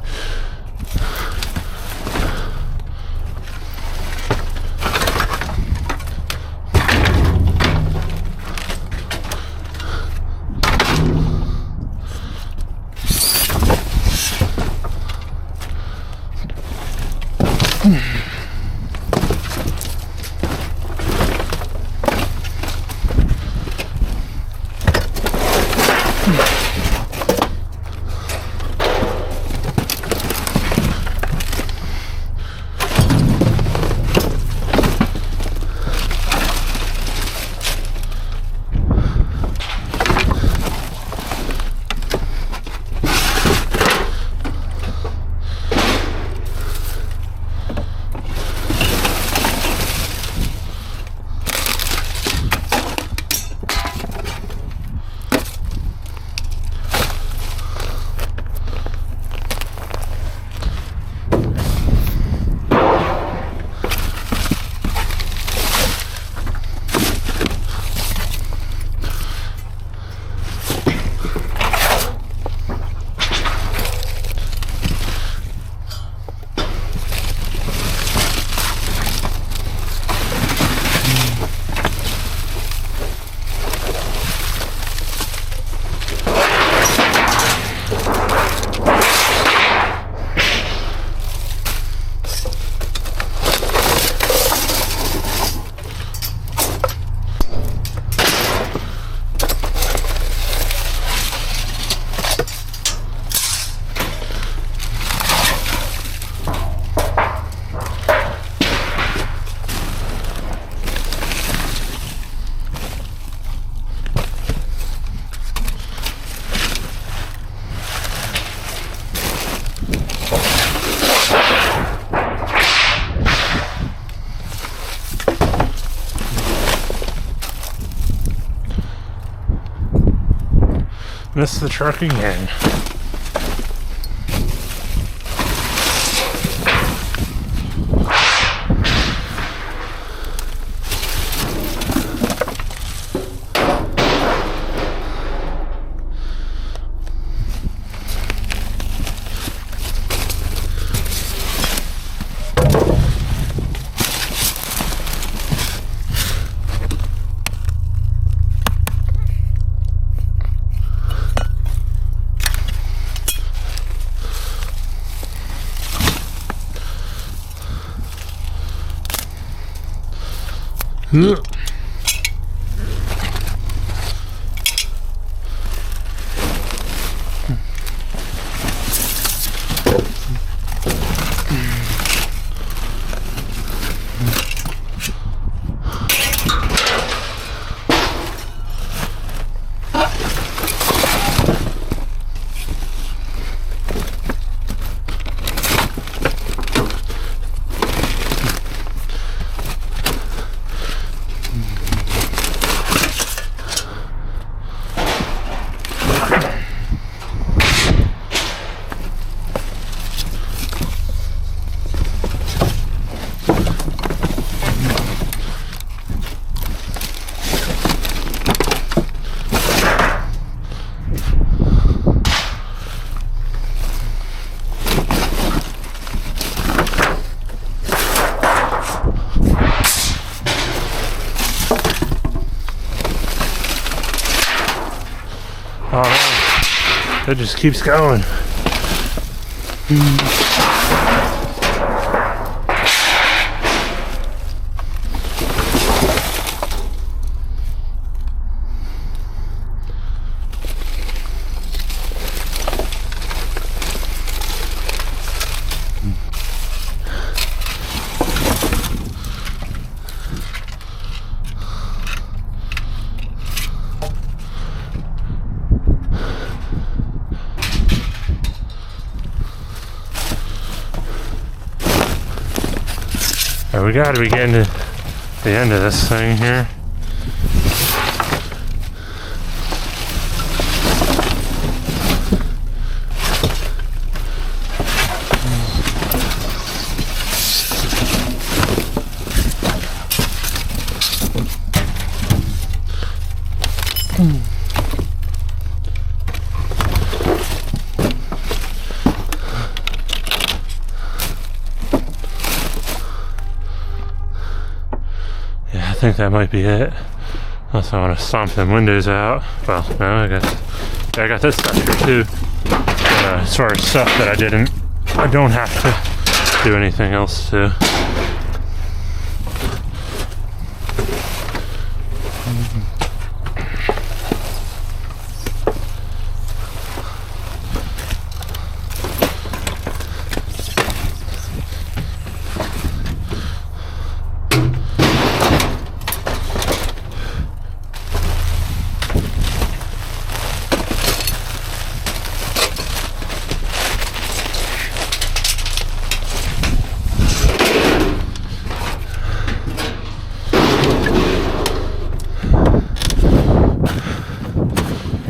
Missed the truck again. Oh, it just keeps going. Alright, we gotta be getting to the end of this thing here. I think that might be it. Unless I want to stomp them windows out. Well, no, I got this stuff here too. As far as stuff that I don't have to do anything else to.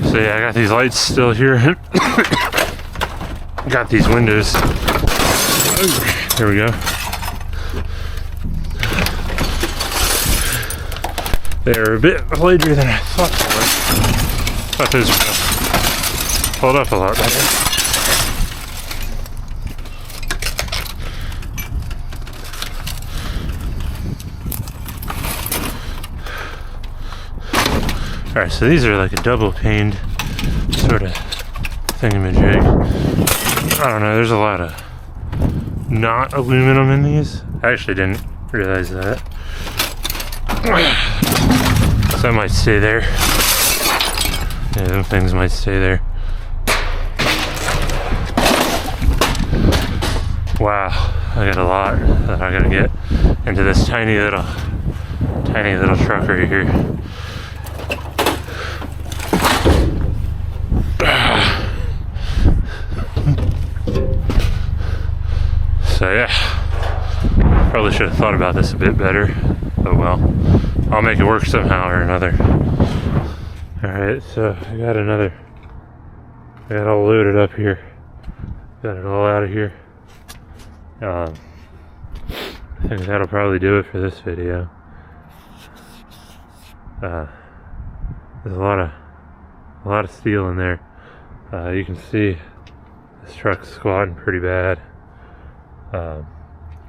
So yeah, I got these lights still here. Got these windows. There we go. They're a bit larger than I thought they were. Thought those were gonna hold up a lot better. Alright, so these are like a double paned sort of thingamajig. I don't know, there's a lot of not aluminum in these. I actually didn't realize that. So that might stay there. Yeah, them things might stay there. Wow, I got a lot that I gotta get into this tiny little truck right here. So yeah, probably should have thought about this a bit better. Oh well, I'll make it work somehow or another. Alright, so I got it all loaded up here. Got it all out of here. I think that'll probably do it for this video. There's a lot of steel in there. You can see this truck's squatting pretty bad. I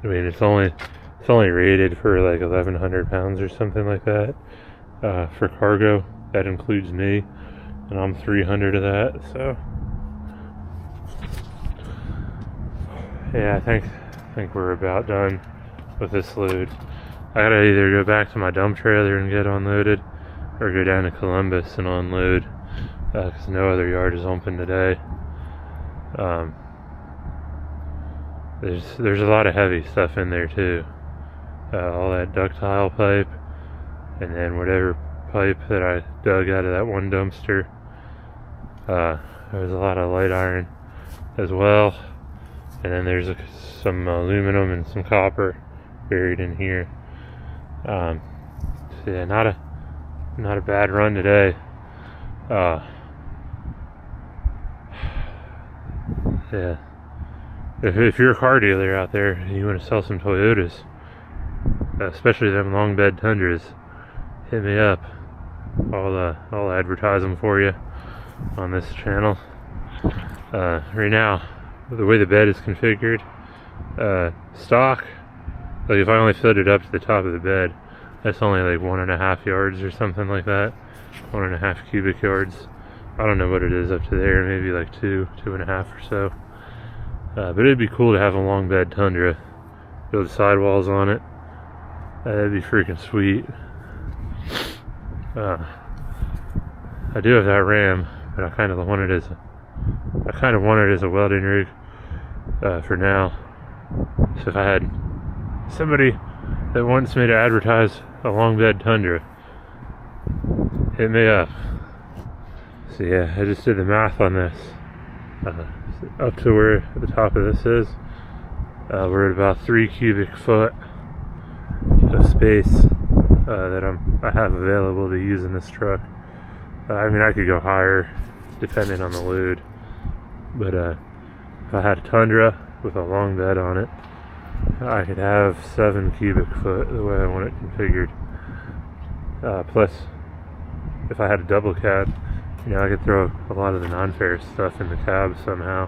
mean, it's only rated for like 1,100 pounds or something like that. For cargo, that includes me, and I'm 300 of that. So yeah, I think we're about done with this load. I gotta either go back to my dump trailer and get unloaded, or go down to Columbus and unload, because no other yard is open today. There's a lot of heavy stuff in there too. All that ductile pipe, and then whatever pipe that I dug out of that one dumpster. There's a lot of light iron as well, and then there's some aluminum and some copper buried in here. So yeah, not a bad run today. Yeah. If you're a car dealer out there and you want to sell some Toyotas, especially them long bed Tundras, hit me up. I'll advertise them for you on this channel. Right now, the way the bed is configured, stock, like if I only filled it up to the top of the bed, that's only like 1.5 yards or something like that. 1.5 cubic yards. I don't know what it is up to there, maybe like 2.5 or so. But it'd be cool to have a long bed Tundra, build sidewalls on it. That'd be freaking sweet. I do have that Ram, but I kind of want it as a welding rig for now. So if I had somebody that wants me to advertise a long bed Tundra, hit me up. So yeah, I just did the math on this. Up to where the top of this is, we're at about 3 cubic foot space that I have available to use in this truck. I mean, I could go higher depending on the load, but if I had a Tundra with a long bed on it, I could have 7 cubic foot the way I want it configured. Plus, if I had a double cab, you know, I could throw a lot of the non-ferrous stuff in the cab somehow,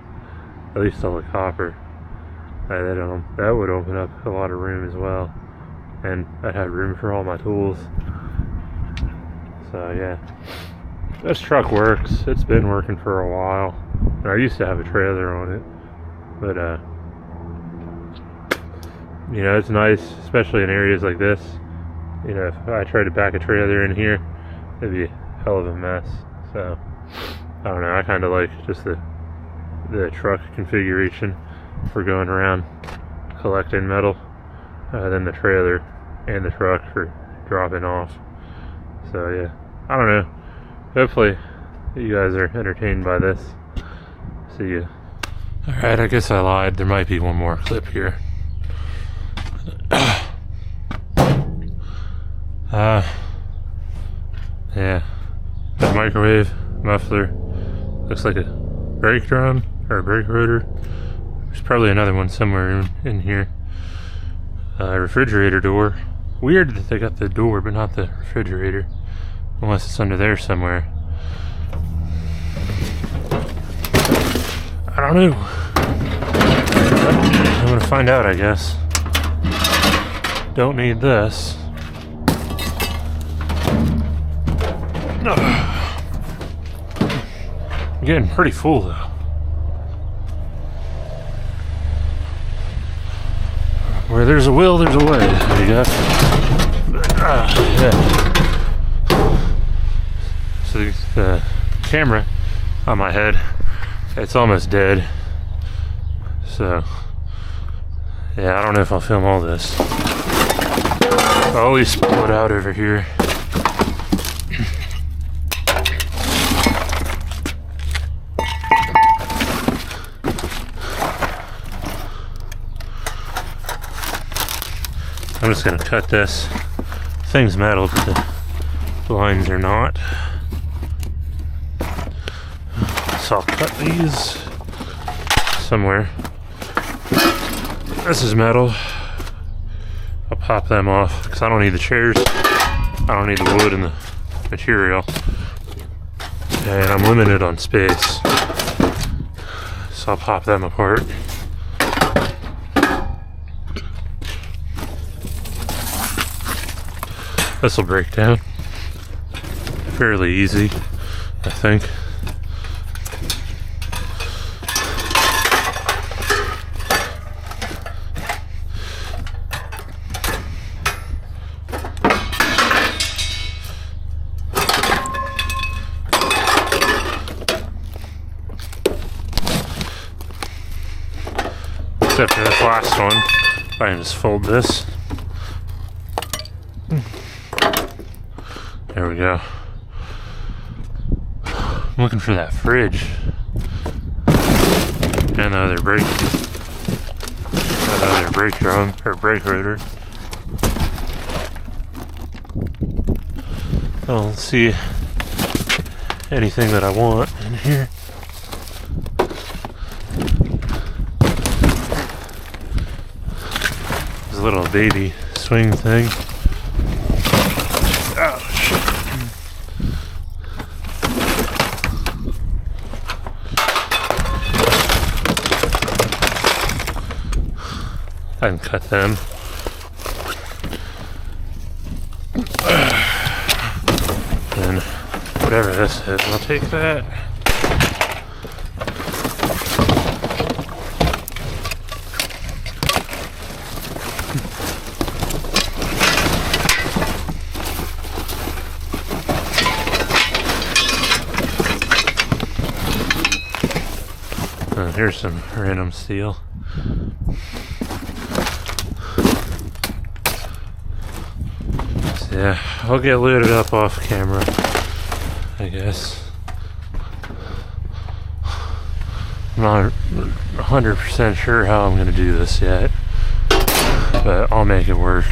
at least all the copper. That would open up a lot of room as well, and I'd have room for all my tools. So yeah, this truck works. It's been working for a while. And I used to have a trailer on it, but you know, it's nice, especially in areas like this. You know, if I tried to back a trailer in here, it'd be a hell of a mess. So I don't know, I kind of like just the truck configuration for going around collecting metal, then the trailer and the truck for dropping off. So yeah, I don't know, hopefully you guys are entertained by this. See ya. Alright, I guess I lied, there might be one more clip here. Yeah, the microwave muffler looks like a brake drum or a brake rotor. There's probably another one somewhere in here. Refrigerator door. Weird that they got the door but not the refrigerator, unless it's under there somewhere. I don't know. I'm gonna find out, I guess. Don't need this. I'm getting pretty full though. Where there's a will, there's a way. There you go. Yeah. So the camera on my head, it's almost dead. So yeah, I don't know if I'll film all this. I'll at least pull it out over here. I'm just gonna cut this. Thing's metal, but the blinds are not. So I'll cut these somewhere. This is metal. I'll pop them off because I don't need the chairs. I don't need the wood and the material. And I'm limited on space. So I'll pop them apart. This will break down fairly easy, I think. Except for this last one, I can just fold this. There we go. I'm looking for that fridge. And the other brake drum, or brake rotor. I don't see anything that I want in here. There's a little baby swing thing. I can cut them. And whatever this is, I'll take that. Here's some random steel. So yeah, I'll get loaded up off camera, I guess. I'm not 100% sure how I'm gonna do this yet, but I'll make it work.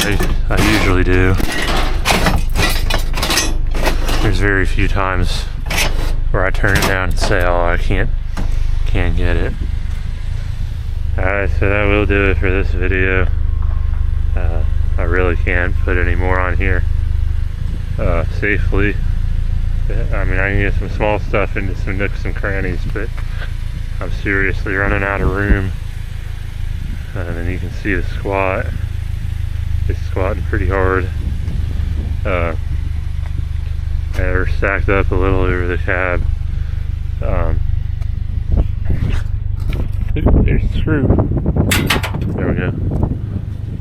I usually do. There's very few times where I turn it down and say, oh, I can't get it. Alright, so that will do it for this video. I really can't put any more on here safely. I mean, I can get some small stuff into some nooks and crannies, but I'm seriously running out of room. And then you can see the squat. It's squatting pretty hard. They're stacked up a little over the cab. There's a screw. There we go.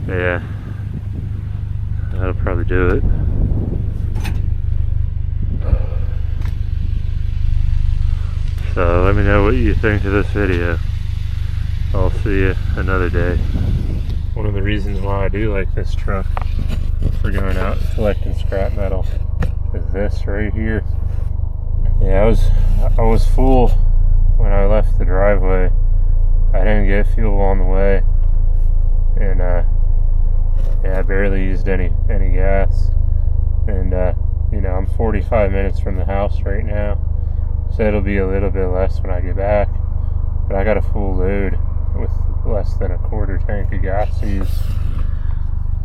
Yeah. That'll probably do it. So let me know what you think of this video. I'll see you another day. One of the reasons why I do like this truck for going out collecting scrap metal is this right here. Yeah, I was full when I left the driveway. I didn't get fuel on the way, and yeah, I barely used any gas. And you know, I'm 45 minutes from the house right now, so it'll be a little bit less when I get back. But I got a full load with less than a quarter tank of gas to use.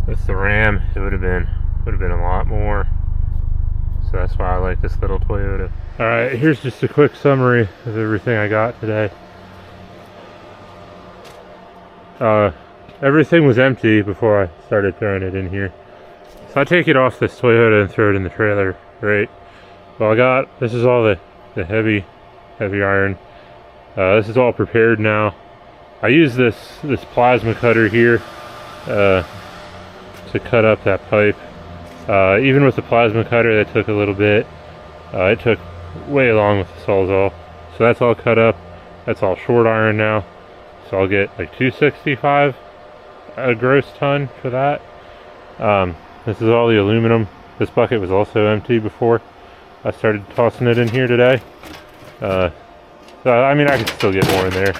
With the Ram, it would have been a lot more. So that's why I like this little Toyota. All right, here's just a quick summary of everything I got today. Everything was empty before I started throwing it in here. So I take it off this Toyota and throw it in the trailer, right? Well, this is all the heavy iron. This is all prepared now. I use this plasma cutter here to cut up that pipe. Even with the plasma cutter, that took a little bit. It took way long with the Sawzall. So that's all cut up. That's all short iron now. So I'll get like 265 a gross ton for that. This is all the aluminum. This bucket was also empty before I started tossing it in here today. So I mean, I could still get more in there.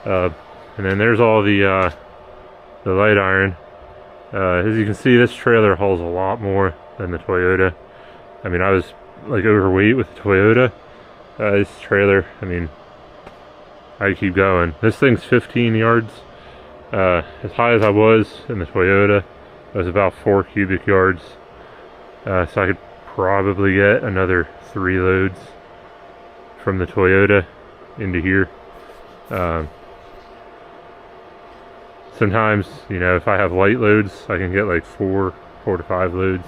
And then there's all the light iron. As you can see, this trailer hauls a lot more than the Toyota. I mean, I was like overweight with the Toyota. This trailer, I mean, I keep going. This thing's 15 yards. As high as I was in the Toyota, it was about 4 cubic yards. So I could probably get another 3 loads from the Toyota into here. Sometimes, you know, if I have light loads, I can get like 4 to 5 loads.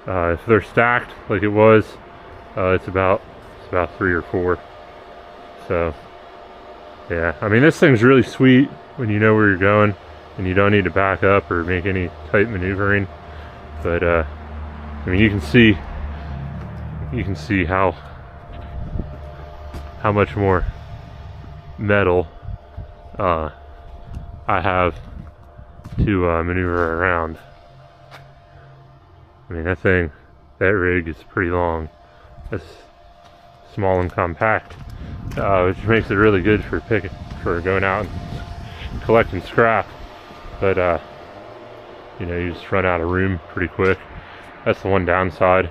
If they're stacked like it was, it's about 3 or 4. So yeah, I mean, this thing's really sweet when you know where you're going and you don't need to back up or make any tight maneuvering. But I mean, you can see how much more metal I have to maneuver around. I mean, that rig is pretty long. It's small and compact, which makes it really good for going out and collecting scrap. But you know, you just run out of room pretty quick. That's the one downside.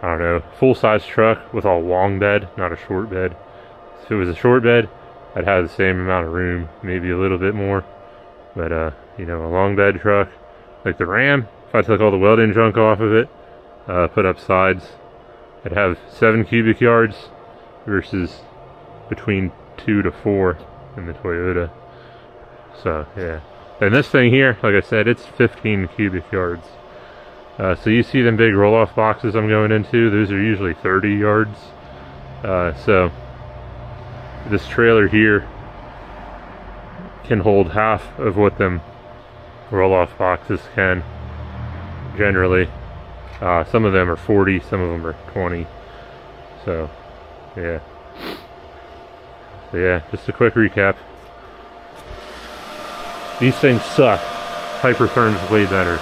I don't know, full-size truck with a long bed, not a short bed. If it was a short bed, I'd have the same amount of room, maybe a little bit more. But you know, a long bed truck like the Ram, if I took all the welding junk off of it, put up sides, I'd have 7 cubic yards versus between 2 to 4 in the Toyota. So yeah, and this thing here, like I said, it's 15 cubic yards. So you see them big roll-off boxes I'm going into, those are usually 30 yards. So this trailer here can hold half of what them roll-off boxes can generally. Some of them are 40, some of them are 20. So yeah, just a quick recap. These things suck. Hypertherm's way better.